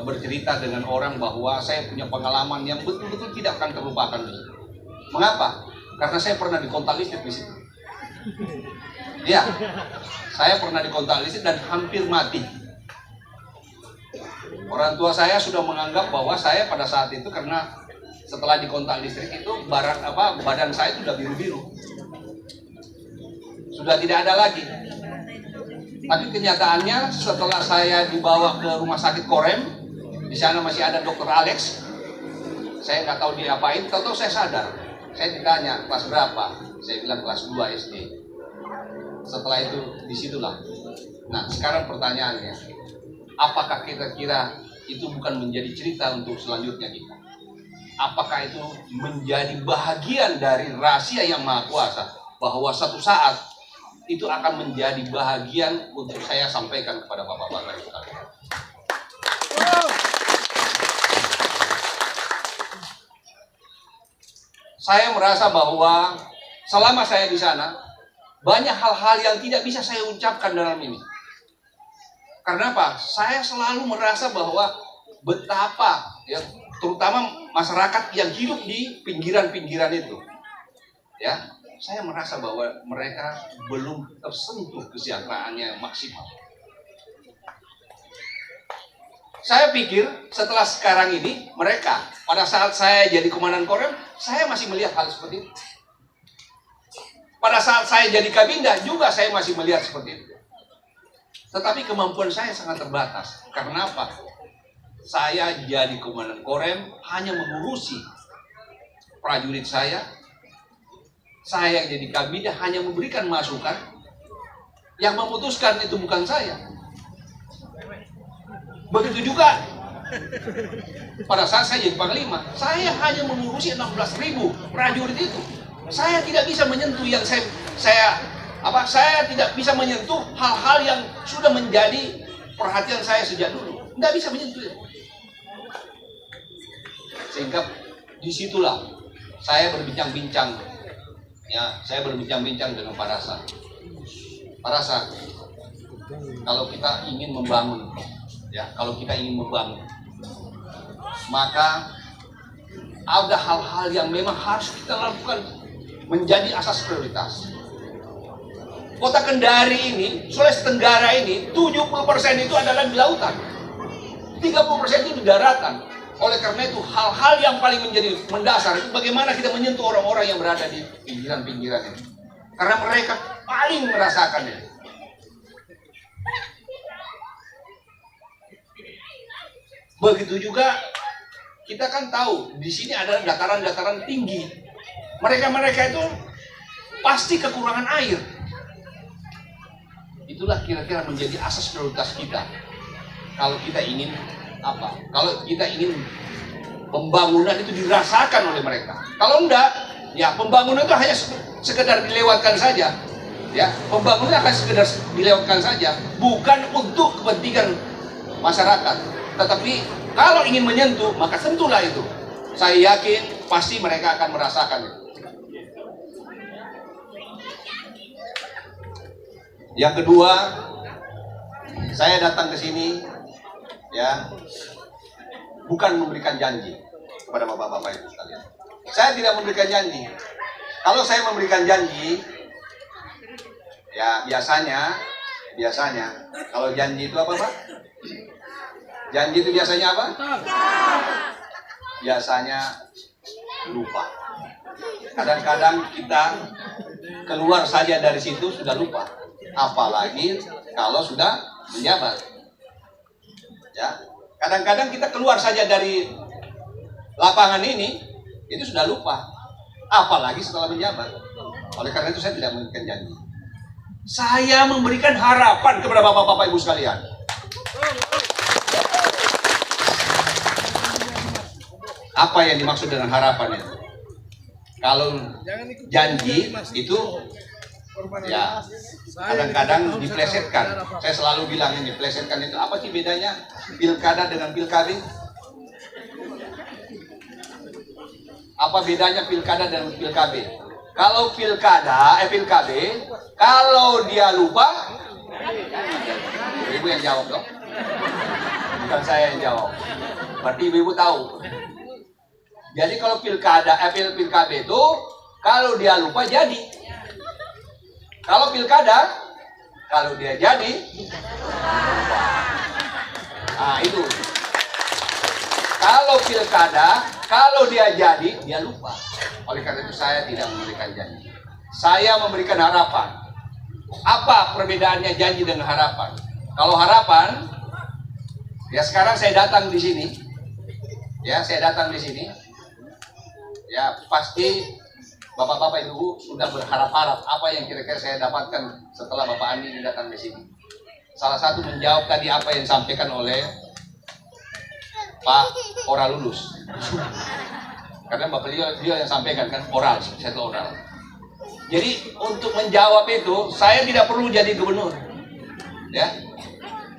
bercerita dengan orang bahwa saya punya pengalaman yang betul-betul tidak akan terlupakan. Mengapa? Karena saya pernah dikontak listrik di situ. Ya, saya pernah dikontak listrik dan hampir mati. Orang tua saya sudah menganggap bahwa saya pada saat itu karena setelah dikontak listrik itu badan saya sudah biru-biru. Sudah tidak ada lagi. Tapi kenyataannya setelah saya dibawa ke rumah sakit Korem, di sana masih ada dokter Alex. Saya nggak tahu dia apain, tahu-tahu saya sadar. Saya ditanya kelas berapa? Saya bilang kelas 2 SD. Setelah itu disitulah. Nah, sekarang pertanyaannya, apakah kira-kira itu bukan menjadi cerita untuk selanjutnya kita? Apakah itu menjadi bahagian dari rahasia yang maha kuasa, bahwa satu saat itu akan menjadi bahagian untuk saya sampaikan kepada bapak-bapak sekalian. Saya merasa bahwa selama saya di sana banyak hal-hal yang tidak bisa saya ucapkan dalam ini. Karena apa? Saya selalu merasa bahwa betapa ya, terutama masyarakat yang hidup di pinggiran-pinggiran itu, ya, saya merasa bahwa mereka belum tersentuh kesejahteraannya maksimal. Saya pikir setelah sekarang ini mereka, pada saat saya jadi komandan Korem, saya masih melihat hal seperti itu. Pada saat saya jadi Kabinda juga saya masih melihat seperti itu. Tetapi kemampuan saya sangat terbatas. Karena apa? Saya jadi komandan Korem hanya mengurusi prajurit saya. Saya jadi Kabinda hanya memberikan masukan. Yang memutuskan itu bukan saya. Begitu juga pada saat saya jadi Panglima, saya hanya mengurusi 16.000 prajurit itu. Saya tidak bisa menyentuh yang saya tidak bisa menyentuh hal-hal yang sudah menjadi perhatian saya sejak dulu. Tidak bisa menyentuh. Sehingga disitulah saya berbincang-bincang. Ya, saya berbincang-bincang dengan Pak Rasa. Pak Rasa, kalau kita ingin membangun, maka ada hal-hal yang memang harus kita lakukan menjadi asas prioritas. Kota Kendari ini, Sulawesi Tenggara ini, 70% itu adalah di lautan, 30% itu di daratan. Oleh karena itu, hal-hal yang paling menjadi mendasar itu bagaimana kita menyentuh orang-orang yang berada di pinggiran-pinggiran ini. Karena mereka paling merasakannya. Begitu juga kita kan tahu di sini ada dataran-dataran tinggi. Mereka itu pasti kekurangan air. Itulah kira-kira menjadi asas prioritas kita. Kalau kita ingin apa? Kalau kita ingin pembangunan itu dirasakan oleh mereka. Kalau enggak, ya pembangunan itu hanya sekedar dilewatkan saja. Ya, pembangunan akan sekedar dilewatkan saja, bukan untuk kepentingan masyarakat. Tetapi kalau ingin menyentuh, maka sentuhlah itu. Saya yakin pasti mereka akan merasakannya. Yang kedua, saya datang ke sini ya bukan memberikan janji kepada bapak-bapak ibu sekalian. Saya tidak memberikan janji. Kalau saya memberikan janji, ya biasanya kalau janji itu apa, Pak? Janji itu biasanya apa? Biasanya lupa. Kadang-kadang kita keluar saja dari situ sudah lupa. Apalagi kalau sudah menjabat. Ya, kadang-kadang kita keluar saja dari lapangan ini itu sudah lupa. Apalagi setelah menjabat. Oleh karena itu saya tidak memberikan janji. Saya memberikan harapan kepada bapak-bapak ibu sekalian. Apa yang dimaksud dengan harapan itu? Kalau janji itu ya kadang-kadang diplesetkan. Saya selalu bilang ini, plesetkan itu apa sih bedanya pilkada dengan pilkada? Apa bedanya pilkada dengan pilkada? Kalau pilkada, kalau dia lupa, ibu yang jawab dong. Bukan saya yang jawab. Berarti ibu tahu. Jadi kalau pilkada itu, kalau dia lupa jadi. Kalau pilkada, kalau dia jadi, nah itu. Kalau pilkada, kalau dia jadi, dia lupa. Oleh karena itu saya tidak memberikan janji. Saya memberikan harapan. Apa perbedaannya janji dengan harapan? Kalau harapan, ya sekarang saya datang di sini. Ya, saya datang di sini. Ya, pasti bapak-bapak ibu sudah berharap-harap apa yang kira-kira saya dapatkan setelah Bapak Andi datang di sini. Salah satu menjawab tadi apa yang disampaikan oleh Pak Oral Lulus. Karena Bapak beliau yang sampaikan kan oral, saya itu oral. Jadi untuk menjawab itu saya tidak perlu jadi gubernur. Ya.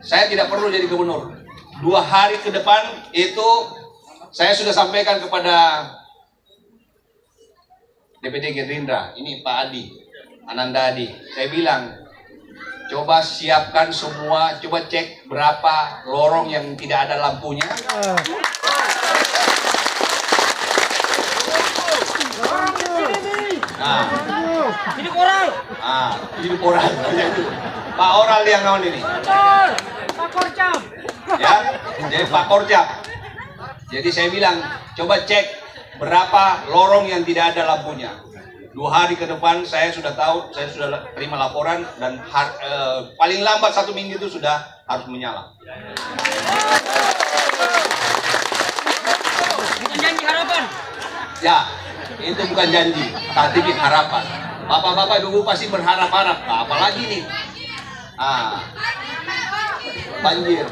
Saya tidak perlu jadi gubernur. 2 hari ke depan itu saya sudah sampaikan kepada DPD Gerindra, ini Pak Adi, Ananda Adi. Saya bilang, coba siapkan semua, coba cek berapa lorong yang tidak ada lampunya. Nah, Ini koral. ini oral. Pak Oral yang naon ini? Pak Korcam. Ya, jadi Pak Korcap. Jadi saya bilang, coba cek berapa lorong yang tidak ada lampunya. 2 hari ke depan saya sudah tahu, saya sudah terima laporan dan paling lambat 1 minggu itu sudah harus menyala. Bukan janji harapan. Ya, itu bukan janji, tapi harapan. Bapak-bapak ibu pasti berharap-harap. Nah, apalagi nih? Banjir.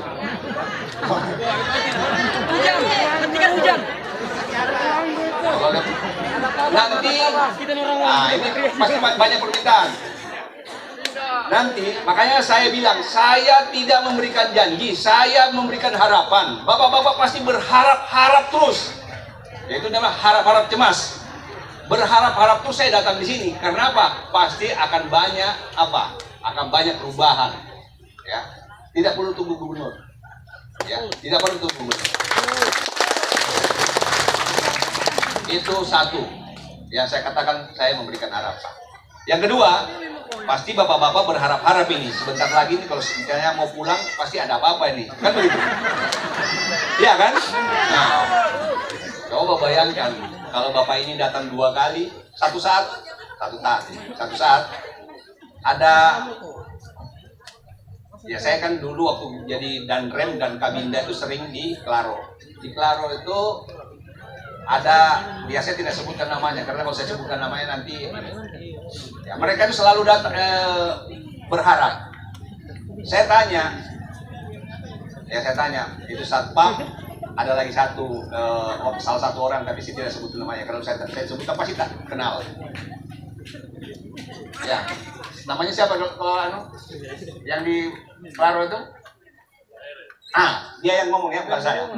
Hujan. Hentikan hujan. Nanti, ini pasti banyak permintaan. Nanti, makanya saya bilang, saya tidak memberikan janji, saya memberikan harapan. Bapak-bapak pasti berharap-harap terus. Yaitu namanya harap-harap cemas. Berharap-harap terus saya datang di sini. Karena apa? Pasti akan banyak apa? Akan banyak perubahan. Ya, tidak perlu tunggu gubernur. Ya, tidak perlu tunggu gubernur. Itu satu yang saya katakan, saya memberikan harapan. Yang kedua, pasti bapak-bapak berharap-harap ini sebentar lagi nih kalau misalnya mau pulang pasti ada apa-apa ini, kan begitu? Iya kan? Nah, coba bayangkan kalau bapak ini datang 2 kali, satu saat ada. Ya saya kan dulu waktu jadi Danrem dan Kabinda itu sering di Klaro. Di Klaro itu ada, biasanya tidak sebutkan namanya karena kalau saya sebutkan namanya nanti ya, mereka itu selalu datang berharap. Saya tanya itu satpam, ada lagi salah satu orang tapi saya tidak sebut namanya kalau saya sebutkan pasti tak kenal. Ya, namanya siapa kalau yang di Klaro itu? Dia yang ngomong ya, bukan saya.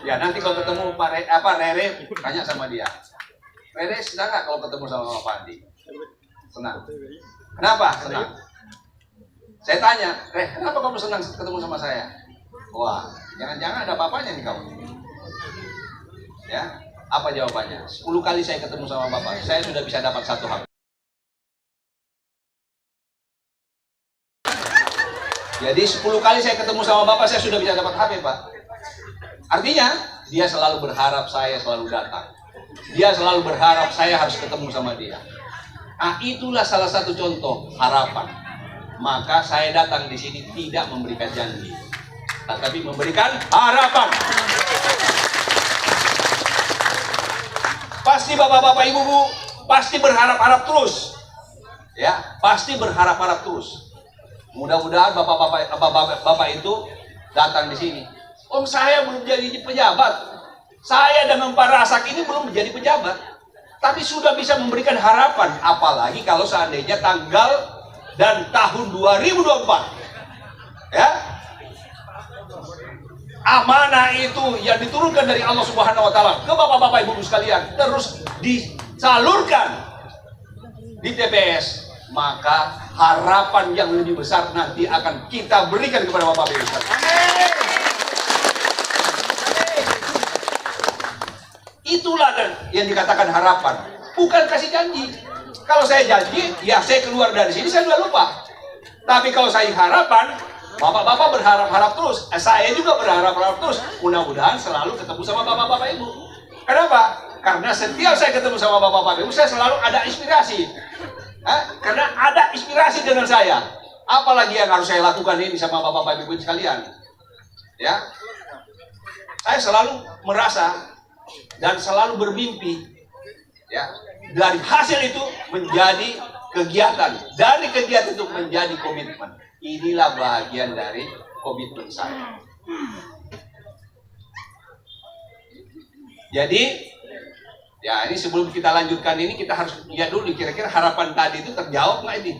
Ya nanti kalau ketemu Rere tanya sama dia. Rere senang nggak kalau ketemu sama Pak Andi? Senang. Kenapa? Senang. Saya tanya, kenapa kamu senang ketemu sama saya? Wah, jangan-jangan ada apa-apanya nih kamu. Ya, apa jawabannya? 10 kali saya ketemu sama Bapak, saya sudah bisa dapat 1 HP. Jadi 10 kali saya ketemu sama Bapak, saya sudah bisa dapat HP, Pak. Artinya, dia selalu berharap saya selalu datang. Dia selalu berharap saya harus ketemu sama dia. Nah, itulah salah satu contoh harapan. Maka saya datang di sini tidak memberikan janji, tetapi memberikan harapan. Pasti bapak-bapak, ibu-ibu pasti berharap-harap terus. Ya, pasti berharap-harap terus. Mudah-mudahan bapak itu datang di sini. Om, saya belum jadi pejabat. Saya dengan Pak Rasak ini belum menjadi pejabat. Tapi sudah bisa memberikan harapan. Apalagi kalau seandainya tanggal dan tahun 2024. Ya. Amanah itu yang diturunkan dari Allah Subhanahu wa taala ke bapak-bapak ibu-ibu sekalian terus disalurkan di TPS, maka harapan yang lebih besar nanti akan kita berikan kepada bapak ibu sekalian. Itulah yang dikatakan harapan, bukan kasih janji. Kalau saya janji, ya saya keluar dari sini saya sudah lupa. Tapi kalau saya harapan, bapak-bapak berharap-harap terus, saya juga berharap-harap terus. Mudah-mudahan selalu ketemu sama bapak-bapak ibu. Kenapa? Karena setiap saya ketemu sama bapak-bapak ibu, saya selalu ada inspirasi. Karena ada inspirasi dengan saya. Apalagi yang harus saya lakukan ini sama bapak-bapak ibu sekalian. Ya, saya selalu merasa dan selalu bermimpi. Ya, dari hasil itu menjadi kegiatan, dari kegiatan itu menjadi komitmen. Inilah bagian dari komitmen saya. Jadi, ya ini sebelum kita lanjutkan ini kita harus lihat dulu kira-kira harapan tadi itu terjawab nggak ini?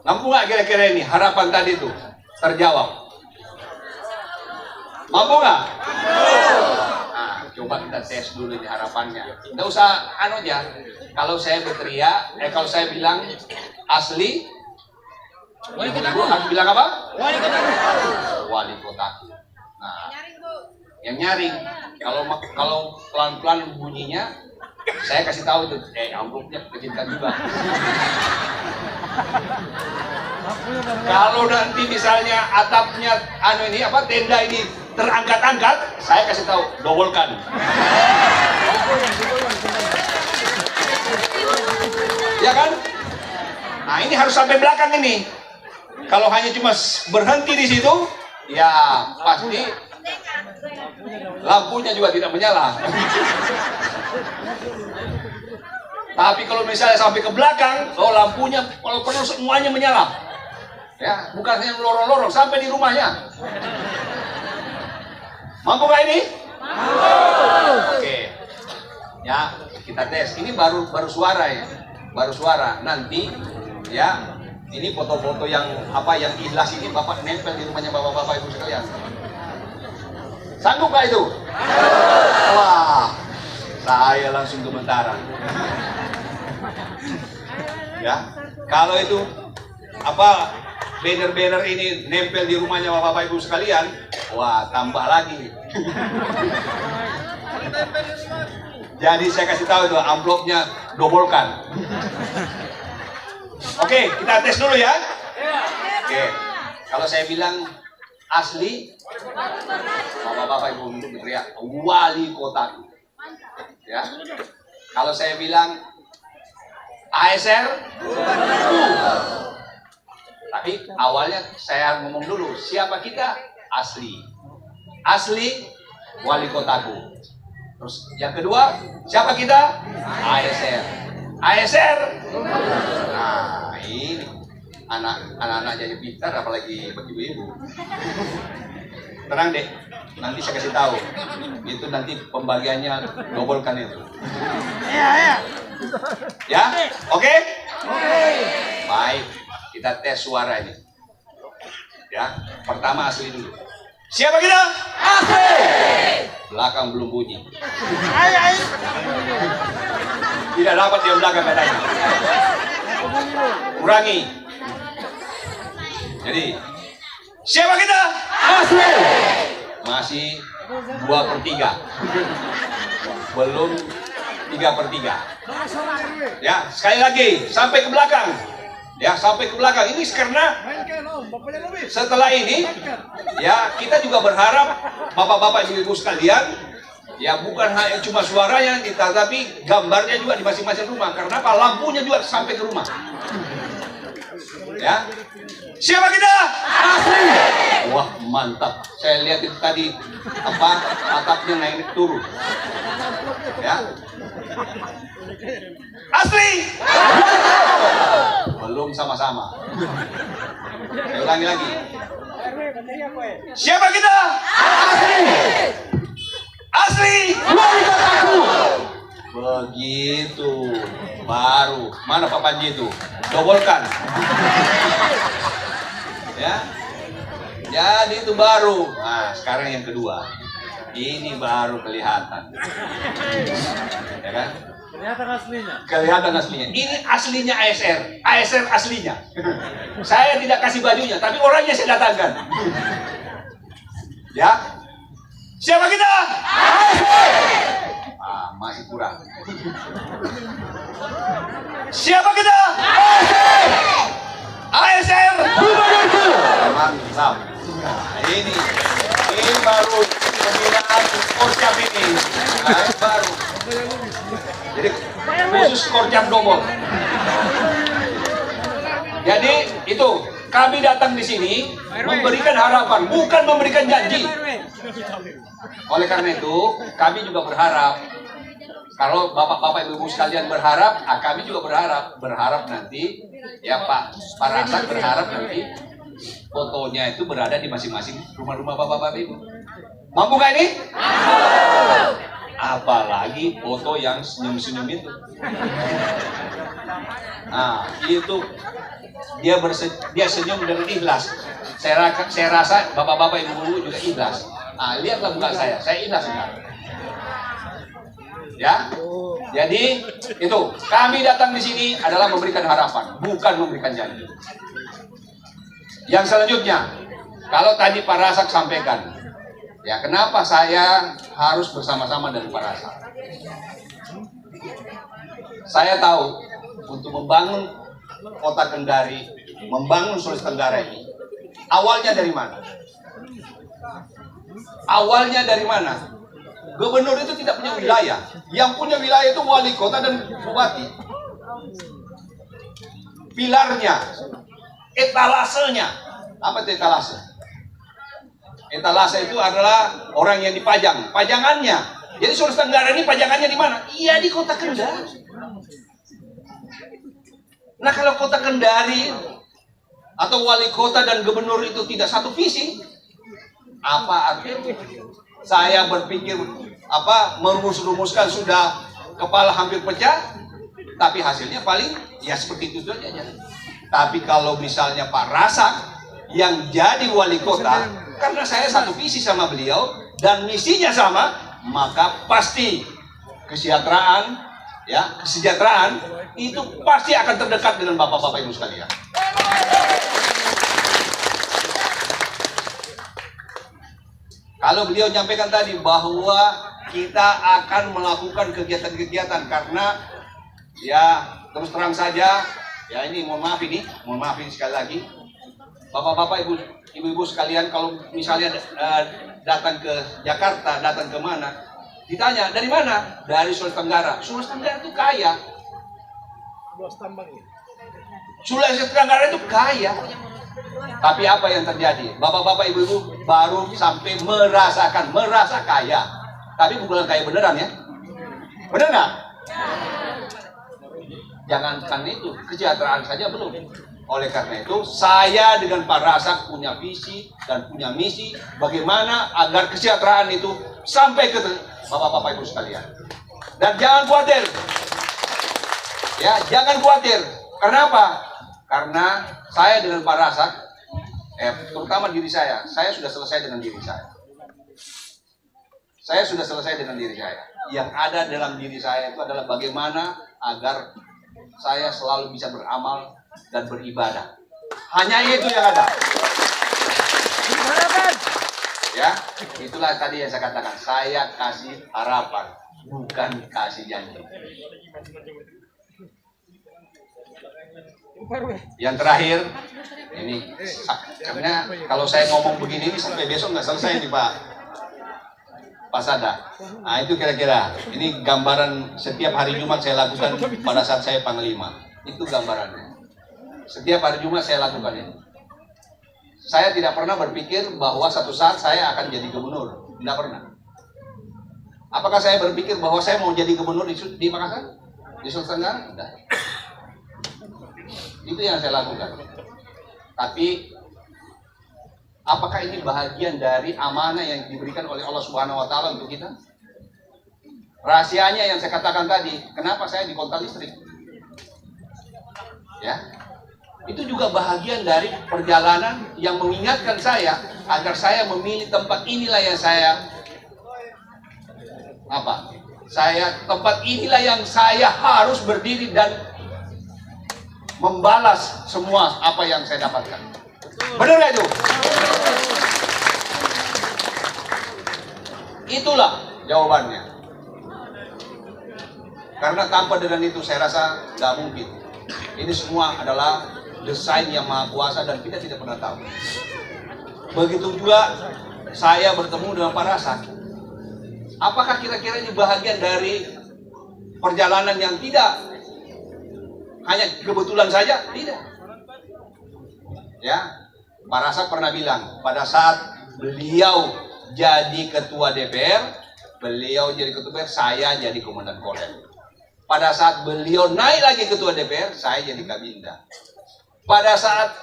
Mampu nggak kira-kira ini harapan tadi itu terjawab? Mampu nggak? Nah, coba kita tes dulu ini harapannya. Nggak usah anu aja. Kalau saya berteriak, kalau saya bilang asli, ibu harus bilang apa? Wali kotaku. Nah, yang nyaring. Kalau pelan-pelan bunyinya, saya kasih tahu tuh, amplopnya kecilkan juga. Kalau nanti misalnya atapnya tenda ini terangkat-angkat, saya kasih tahu, dobolkan. Ya kan? Nah, ini harus sampai belakang ini. Kalau hanya cuma berhenti di situ, ya pasti lampunya juga tidak menyala. Tapi kalau misalnya sampai ke belakang, lampunya kalau perlu semuanya menyala. Ya, bukan hanya lorong-lorong sampai di rumahnya. Mampu nggak ini? Mampu. Oke. Ya, kita tes. Ini baru suara ya. Baru suara. Nanti ya, ini foto-foto yang ikhlas ini Bapak nempel di rumahnya bapak-bapak ibu sekalian. Sanggup nggak itu? Wah, saya langsung gemetaran. Ya, kalau itu banner-banner ini nempel di rumahnya bapak-bapak ibu sekalian, wah tambah lagi. Jadi saya kasih tahu itu amplopnya dobolkan. Oke, kita tes dulu ya. Oke, kalau saya bilang asli, bapak-bapak ibu berteriak wali kotaku. Ya, kalau saya bilang ASR, tapi awalnya saya ngomong dulu siapa kita? Asli wali kotaku. Terus yang kedua siapa kita? ASR. Nah, ini anak-anak jadi pintar, apalagi ibu-ibu. Tenang deh, nanti saya kasih tahu. Itu nanti pembagiannya dobolkan itu. Ya, oke? Baik, kita tes suara ini. Ya, pertama asli dulu. Siapa kita? Asli. Belakang belum bunyi. Tidak dapat dia belakang katanya. Kurangi. Jadi, siapa kita? Asli. Masih 2/3. Belum 3/3. Ya, sekali lagi sampai ke belakang. Ya, sampai ke belakang. Ini karena setelah ini ya kita juga berharap bapak-bapak ibu-ibu sekalian ya bukan hanya cuma suaranya tetapi gambarnya juga di masing-masing rumah. Karena apa? Lampunya juga sampai ke rumah. Ya. Siapa kita? Asli. Wah, mantap. Saya lihat itu tadi apa atapnya naik turun. Ya. Asli. Belum sama-sama. Saya ulangi lagi. Siapa kita? Asli. Asli. Wali kotaku. Begitu. Baru. Mana Pak Panji itu? Dobolkan. Ya. Jadi itu baru. Nah, sekarang yang kedua. Ini baru kelihatan. Ya kan? Kelihatan aslinya. Ini aslinya ASR. ASR aslinya. Saya tidak kasih bajunya, tapi orangnya saya datangkan. Ya. Siapa kita? Ah, masih kurang. Siapa kita? ASR. Gubernurku. Mantap. Nah, ini baru pembinaan Korcap ini. Nah, ini baru. Jadi khusus Korcap Dobol. Jadi itu kami datang di sini memberikan harapan, bukan memberikan janji. Oleh karena itu, kami juga berharap kalau bapak-bapak ibu-ibu sekalian berharap, kami juga berharap nanti ya Pak Rasak berharap nanti fotonya itu berada di masing-masing rumah-rumah bapak-bapak ibu. Mampu nggak ini? Apalagi foto yang senyum-senyum itu. Nah, itu dia senyum dengan ikhlas. Saya rasa bapak-bapak ibu-ibu juga ikhlas. Nah, lihatlah muka saya ikhlas enggak? Ya. Jadi itu kami datang di sini adalah memberikan harapan, bukan memberikan janji. Yang selanjutnya, kalau tadi Pak Rasak sampaikan, ya kenapa saya harus bersama-sama dengan Pak Rasak? Saya tahu untuk membangun kota Kendari, membangun Sulawesi Tenggara ini, awalnya dari mana? Awalnya dari mana? Gubernur itu tidak punya wilayah. Yang punya wilayah itu wali kota dan bupati. Pilarnya, etalasenya. Apa itu etalase? Etalase itu adalah orang yang dipajang, pajangannya. Jadi Sulawesi Tenggara ini pajangannya di mana? Iya di kota Kendari. Nah kalau kota Kendari atau wali kota dan gubernur itu tidak satu visi, apa artinya? Saya berpikir merumus-rumuskan sudah kepala hampir pecah, tapi hasilnya paling ya seperti itu saja. Tapi kalau misalnya Pak Rasak yang jadi wali kota, karena saya satu visi sama beliau dan misinya sama, maka pasti kesejahteraan itu pasti akan terdekat dengan bapak-bapak ibu sekalian. Kalau beliau menyampaikan tadi bahwa kita akan melakukan kegiatan-kegiatan karena ya terus terang saja ya ini mohon maaf ini sekali lagi bapak-bapak ibu-ibu sekalian kalau misalnya datang ke Jakarta, datang ke mana ditanya dari mana? Dari Sulawesi Tenggara. Sulawesi Tenggara itu kaya. Sulawesi Tenggara itu kaya. Tapi apa yang terjadi? Bapak-bapak ibu-ibu baru sampai merasa kaya. Tapi bukan kaya beneran ya. Bener nggak? Jangankan itu, kesejahteraan saja belum. Oleh karena itu, saya dengan Pak Rasak punya visi dan punya misi bagaimana agar kesejahteraan itu sampai ke bapak-bapak ibu sekalian. Dan jangan khawatir. Ya, jangan khawatir. Kenapa? Karena saya dengan Pak Rasak, terutama diri saya sudah selesai dengan diri saya. Saya sudah selesai dengan diri saya. Yang ada dalam diri saya itu adalah bagaimana agar saya selalu bisa beramal dan beribadah. Hanya itu yang ada. Titik harapan. Ya, itulah tadi yang saya katakan. Saya kasih harapan, bukan kasih janji. Yang terakhir, ini karena kalau saya ngomong begini ini sampai besok nggak selesai nih Pak Sada. Nah itu kira-kira, ini gambaran setiap hari Jumat saya lakukan pada saat saya Panglima. Itu gambarannya. Setiap hari Jumat saya lakukan ini. Saya tidak pernah berpikir bahwa satu saat saya akan jadi gubernur. Tidak pernah. Apakah saya berpikir bahwa saya mau jadi gubernur di Makassar? Di Sulawesi Tenggara? Tidak. Itu yang saya lakukan. Tapi apakah ini bahagian dari amanah yang diberikan oleh Allah Subhanahu wa taala untuk kita? Rahasianya yang saya katakan tadi, kenapa saya di kontak listrik? Ya. Itu juga bahagian dari perjalanan yang mengingatkan saya agar saya memilih tempat inilah yang tempat inilah yang saya harus berdiri dan membalas semua apa yang saya dapatkan. Benar nggak itu? Itulah jawabannya. Karena tanpa dengan itu saya rasa nggak mungkin. Ini semua adalah desain yang maha kuasa dan kita tidak pernah tahu. Begitu juga saya bertemu dengan Pak Rasad. Apakah kira-kira ini bahagian dari perjalanan yang tidak hanya kebetulan saja? Tidak. Ya, Pak Rasad pernah bilang pada saat beliau jadi ketua DPR, saya jadi komandan Korem. Pada saat beliau naik lagi ketua DPR, saya jadi Kabinda. Pada saat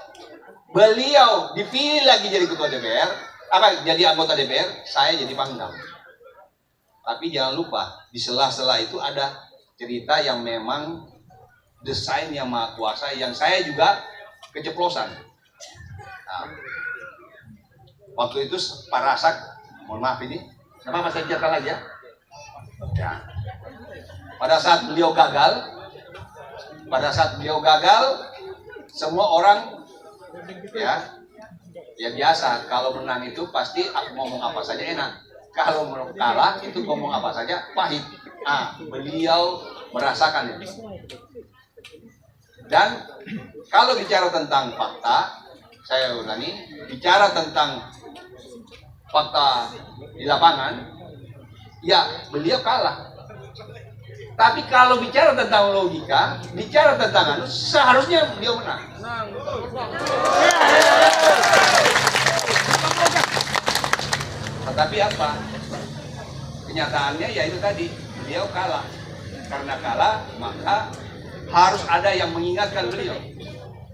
beliau dipilih lagi jadi ketua DPR, jadi anggota DPR, saya jadi Pangdam. Tapi jangan lupa, di sela-sela itu ada cerita yang memang desain yang maha kuasa, yang saya juga keceplosan. Nah, waktu itu Pak Rasad, mohon maaf ini, kenapa saya biarkan lagi ya? Ya. Pada saat beliau gagal, semua orang ya biasa, kalau menang itu pasti ngomong apa saja enak, kalau kalah itu ngomong apa saja pahit. Beliau merasakan itu. Dan kalau bicara tentang fakta, saya ulangi, bicara tentang fakta di lapangan, ya beliau kalah. Tapi kalau bicara tentang logika, bicara tentang seharusnya beliau menang. Tetapi apa? Kenyataannya ya itu tadi, beliau kalah. Karena kalah, maka harus ada yang mengingatkan beliau.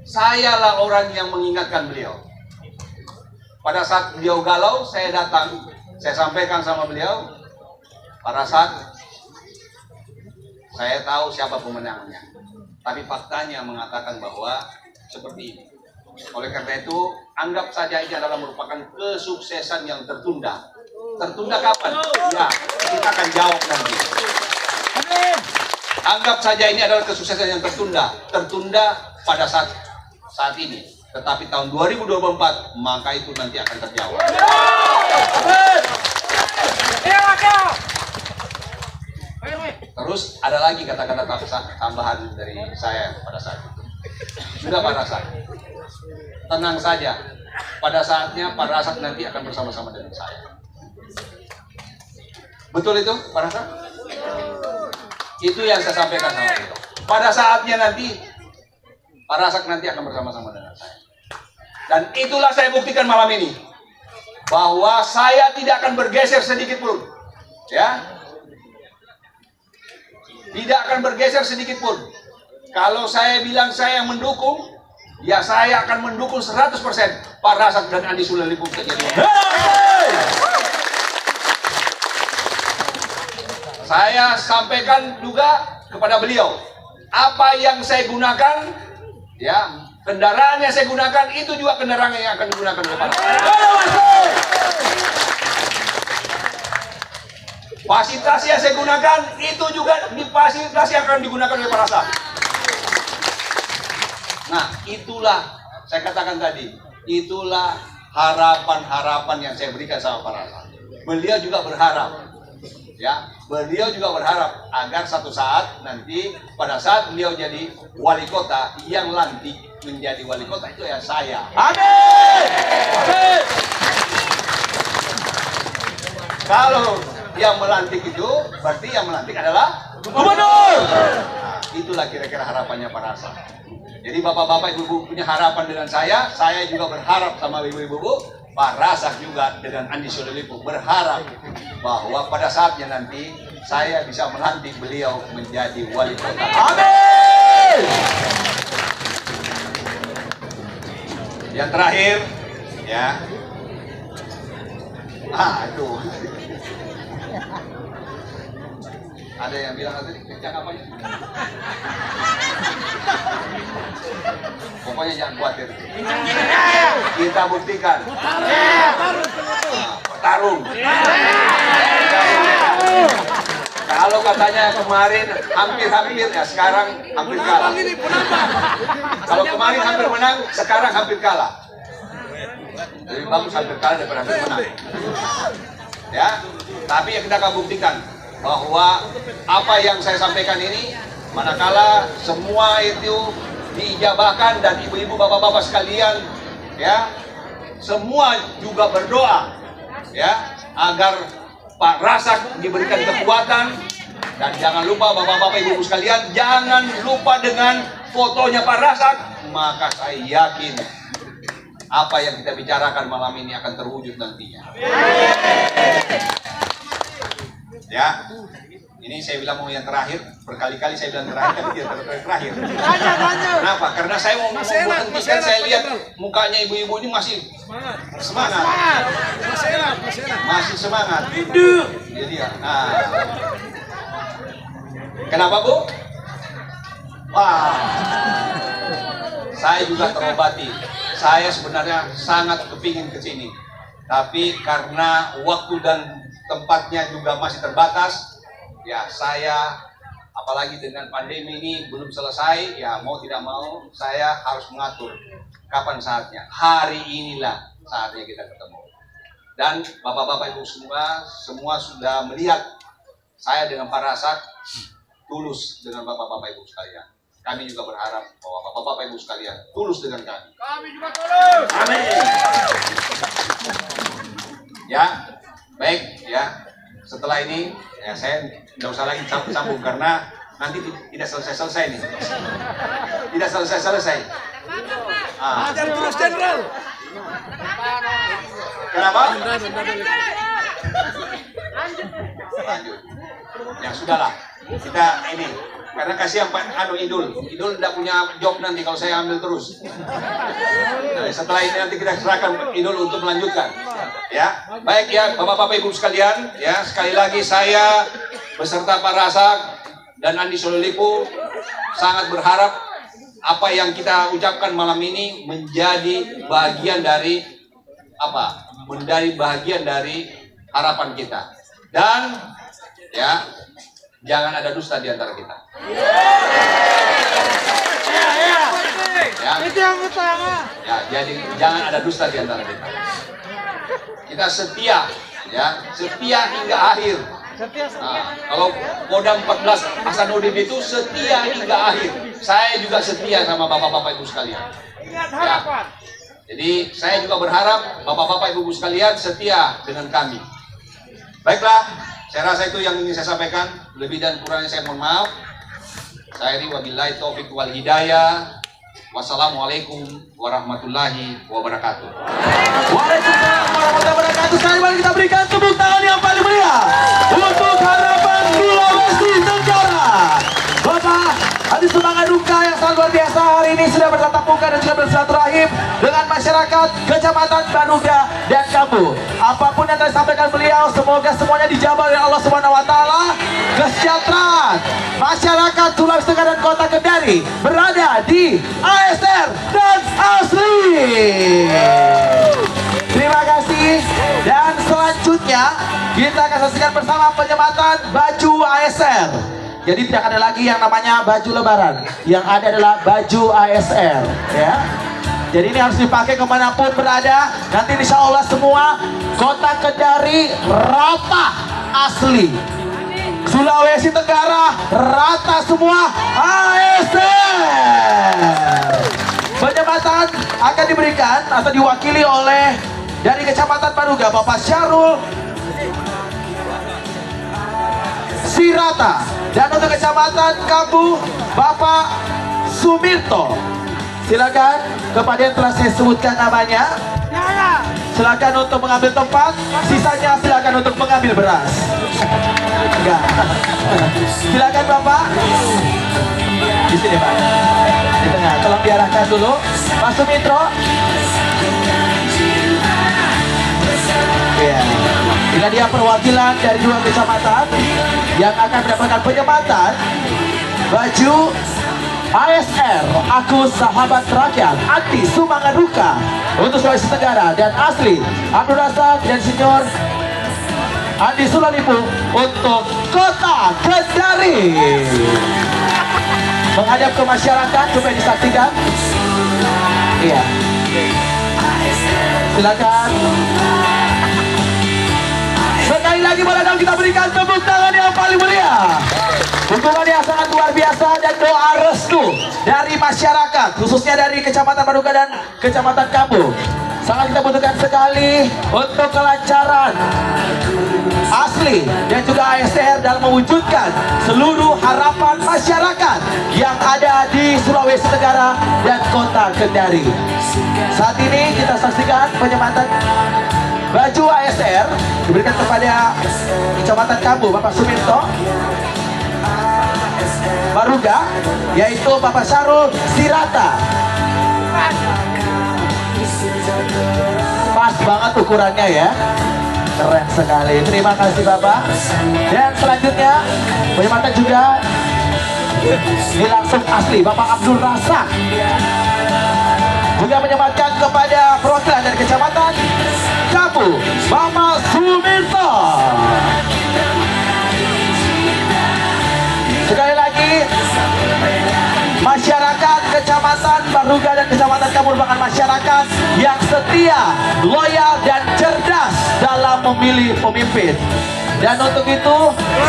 Sayalah orang yang mengingatkan beliau. Pada saat beliau galau, saya datang, saya sampaikan sama beliau, Pak Rasad, saya tahu siapa pemenangnya, tapi faktanya mengatakan bahwa seperti ini. Oleh karena itu, anggap saja ini adalah merupakan kesuksesan yang tertunda. Tertunda kapan? Ya, kita akan jawab nanti. Anggap saja ini adalah kesuksesan yang tertunda. Tertunda pada saat ini. Tetapi tahun 2024, maka itu nanti akan terjawab. Terus ada lagi kata-kata tambahan dari saya pada saat itu. Sudah Pak Rasad, tenang saja. Pada saatnya Pak Rasad nanti akan bersama-sama dengan saya. Betul itu Pak Rasad? Itu yang saya sampaikan sama beliau. Pada saatnya nanti Pak Rasad nanti akan bersama-sama dengan saya. Dan itulah saya buktikan malam ini, bahwa saya tidak akan bergeser sedikit pun. Ya, tidak akan bergeser sedikit pun. Kalau saya bilang saya mendukung, ya saya akan mendukung 100% Pak Rasad dan Andi Sulaiman terjadi. Saya sampaikan juga kepada beliau, apa yang saya gunakan, ya kendaraan yang saya gunakan itu juga kendaraan yang akan digunakan oleh Pak Rasad. Fasilitas yang saya gunakan itu juga di fasilitas yang akan digunakan oleh Pak Rasad. Nah, itulah saya katakan tadi, itulah harapan-harapan yang saya berikan sama Pak Rasa. Beliau juga berharap, ya, beliau juga berharap agar satu saat nanti pada saat beliau jadi wali kota, yang lantik menjadi wali kota itu ya saya. Amin. Amin. Kalau yang melantik itu berarti yang melantik adalah Gubernur. Nah, itulah kira-kira harapannya Pak Rasa. Jadi bapak-bapak ibu-ibu punya harapan dengan saya juga berharap sama ibu-ibu, Pak Rasa juga dengan Andi Sodolipo berharap bahwa pada saatnya nanti saya bisa melantik beliau menjadi wali kota. Amin. Yang terakhir, ya. Aduh. Ada yang bilang tadi kencang apanya? Pokoknya jangan khawatir. Kita buktikan. Bertarung. Kalau katanya kemarin hampir-hampir, ya sekarang hampir kalah. Kalau kemarin hampir menang, sekarang hampir kalah. Lebih bagus hampir kalah daripada hampir menang. Ya, tapi yang kita akan buktikan bahwa apa yang saya sampaikan ini, manakala semua itu diijabahkan dan ibu-ibu bapak-bapak sekalian, ya, semua juga berdoa, ya, agar Pak Rasak diberikan kekuatan. Dan jangan lupa bapak-bapak ibu-ibu sekalian, jangan lupa dengan fotonya Pak Rasak. Maka saya yakin apa yang kita bicarakan malam ini akan terwujud nantinya. Ya, ini saya bilang mau yang terakhir, berkali-kali saya bilang terakhir, tapi tidak terakhir. Kenapa? Karena saya mau menghentikan, saya lihat mukanya ibu-ibu ini masih semangat. Masih semangat. Jadi ya. Nah. Kenapa, Bu? Wah, saya juga terobati. Saya sebenarnya sangat kepingin ke sini, tapi karena waktu dan tempatnya juga masih terbatas, ya saya, apalagi dengan pandemi ini belum selesai, ya mau tidak mau saya harus mengatur kapan saatnya. Hari inilah saatnya kita ketemu. Dan bapak-bapak ibu semua sudah melihat saya dengan Pak Rasak tulus dengan bapak-bapak ibu sekalian. Kami juga berharap bahwa bapak-bapak ibu sekalian tulus dengan kami. Kami juga tulus. Amin. Ya, baik ya. Setelah ini ya saya tidak usah lagi sambung karena nanti tidak selesai nih. Tidak selesai. Ajar terus Jenderal. Kenapa? Lanjut. Ya sudahlah. Kita ini karena kasihan Pak Idul tidak punya job nanti kalau saya ambil terus. Nah, setelah ini nanti kita serahkan Idul untuk melanjutkan. Ya, baik ya bapak-bapak ibu sekalian. Ya, sekali lagi saya beserta Pak Rasak dan Andi Sodolipo sangat berharap apa yang kita ucapkan malam ini menjadi bagian dari apa? Menjadi bagian dari harapan kita. Dan ya, jangan ada dusta di antara kita. Ya, jadi jangan ada dusta di antara kita. Kita setia, ya, setia hingga akhir. Nah, kalau Kodam 14 Hasanuddin itu setia hingga akhir. Saya juga setia sama bapak-bapak ibu sekalian. Ya. Jadi saya juga berharap bapak-bapak ibu sekalian setia dengan kami. Baiklah, saya rasa itu yang ingin saya sampaikan. Lebih dan kurangnya saya mohon maaf. Saya wabillahi taufiq wal hidayah. Wassalamualaikum warahmatullahi wabarakatuh. Waalaikumsalam warahmatullahi wabarakatuh. Sekali lagi kita berikan tepuk tangan yang paling meriah untuk harapan Sulawesi Tenggara. Bapak Adi Semangat Duka yang sangat luar biasa hari ini sudah bertatap muka dan juga bersilaturahim dengan masyarakat Kecamatan Baruga dan Kambu. Apapun yang telah disampaikan beliau, semoga semuanya dijabah oleh Allah Subhanahu wa taala. Kesejahteraan masyarakat Sulawesi Tenggara dan Kota Kendari berada di ASR dan asli. Terima kasih. Dan selanjutnya kita akan saksikan bersama penyematan baju ASR. Jadi tidak ada lagi yang namanya baju lebaran. Yang ada adalah baju ASR, ya. Jadi ini harus dipakai kemanapun berada. Nanti insya Allah semua kota Kendari rata asli. Sulawesi Tenggara rata semua ASR. Penyematan akan diberikan atau diwakili oleh dari Kecamatan Baruga Bapak Syarul Sirata, dan untuk Kecamatan Kambu Bapak Sumirto. Silakan kepada yang telah saya sebutkan namanya. Silakan untuk mengambil tempat, sisanya silakan untuk mengambil beras. Enggak. Silakan Bapak. Di sini Pak. Di tengah. Tolong diarahkan dulu. Pak Sumitro. Ya. Ini dia perwakilan dari 2 kecamatan yang akan mendapatkan penyematan baju ASR, Aku Sahabat Rakyat, Anti Sumbangan Duka untuk Sulawesi Tenggara, dan asli Abdul Razak dan Senior Andi Sulalipu untuk Kota Kendari. Menghadap ke masyarakat, coba disaksikan. Iya. Silakan. Sekali lagi boleh dong kita berikan tepuk tangan yang paling meriah. Dukungan yang sangat luar biasa dan doa restu dari masyarakat, khususnya dari Kecamatan Baruga dan Kecamatan Kambu. Sangat kita butuhkan sekali untuk kelancaran asli dan juga ASR dalam mewujudkan seluruh harapan masyarakat yang ada di Sulawesi Tenggara dan Kota Kendari. Saat ini kita saksikan penyematan baju ASR diberikan kepada Kecamatan Kambu Bapak Sumirto Baruga, yaitu Bapak Syarul Sirata. Pas banget ukurannya ya, keren sekali. Terima kasih Bapak. Dan selanjutnya penyematan juga ini langsung asli Bapak Abdul Razak juga menyematkan kepada perwakilan dari Kecamatan Kambu Bapak Sumirto. Sekali lagi, masyarakat Kecamatan Baruga dan Kecamatan Kambu merupakan masyarakat yang setia, loyal, dan cerdas dalam memilih pemimpin. Dan untuk itu,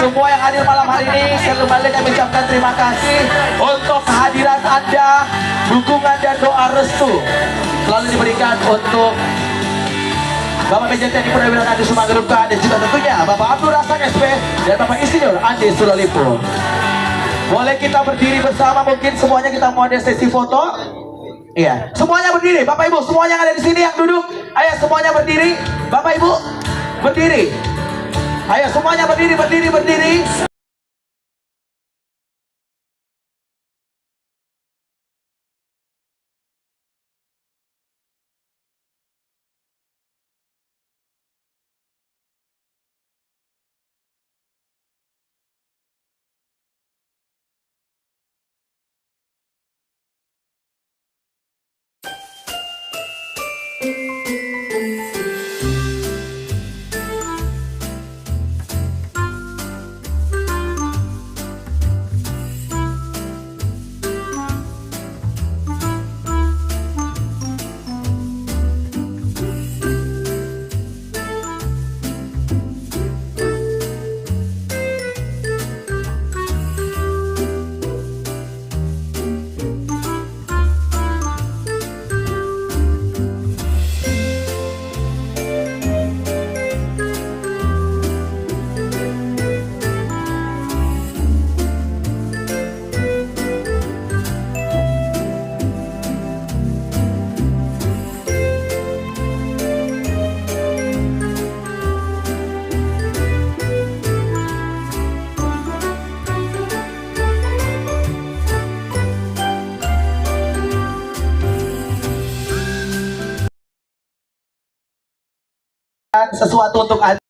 semua yang hadir malam hari ini, saya kembali kami ucapkan terima kasih untuk kehadiran Anda, dukungan dan doa restu selalu diberikan untuk Bapak Mejen TNI Purnawirawan Andi Sumbangan Duka, dan juga tentunya Bapak Abdul Razak SP dan Bapak Insinyur Andi Sulalipu. Boleh kita berdiri bersama, mungkin semuanya kita mau ada sesi foto. Iya, semuanya berdiri, Bapak Ibu, semuanya yang ada di sini yang duduk, ayo semuanya berdiri, Bapak Ibu berdiri, ayo semuanya berdiri, berdiri, berdiri. Sesuatu untuk Anda.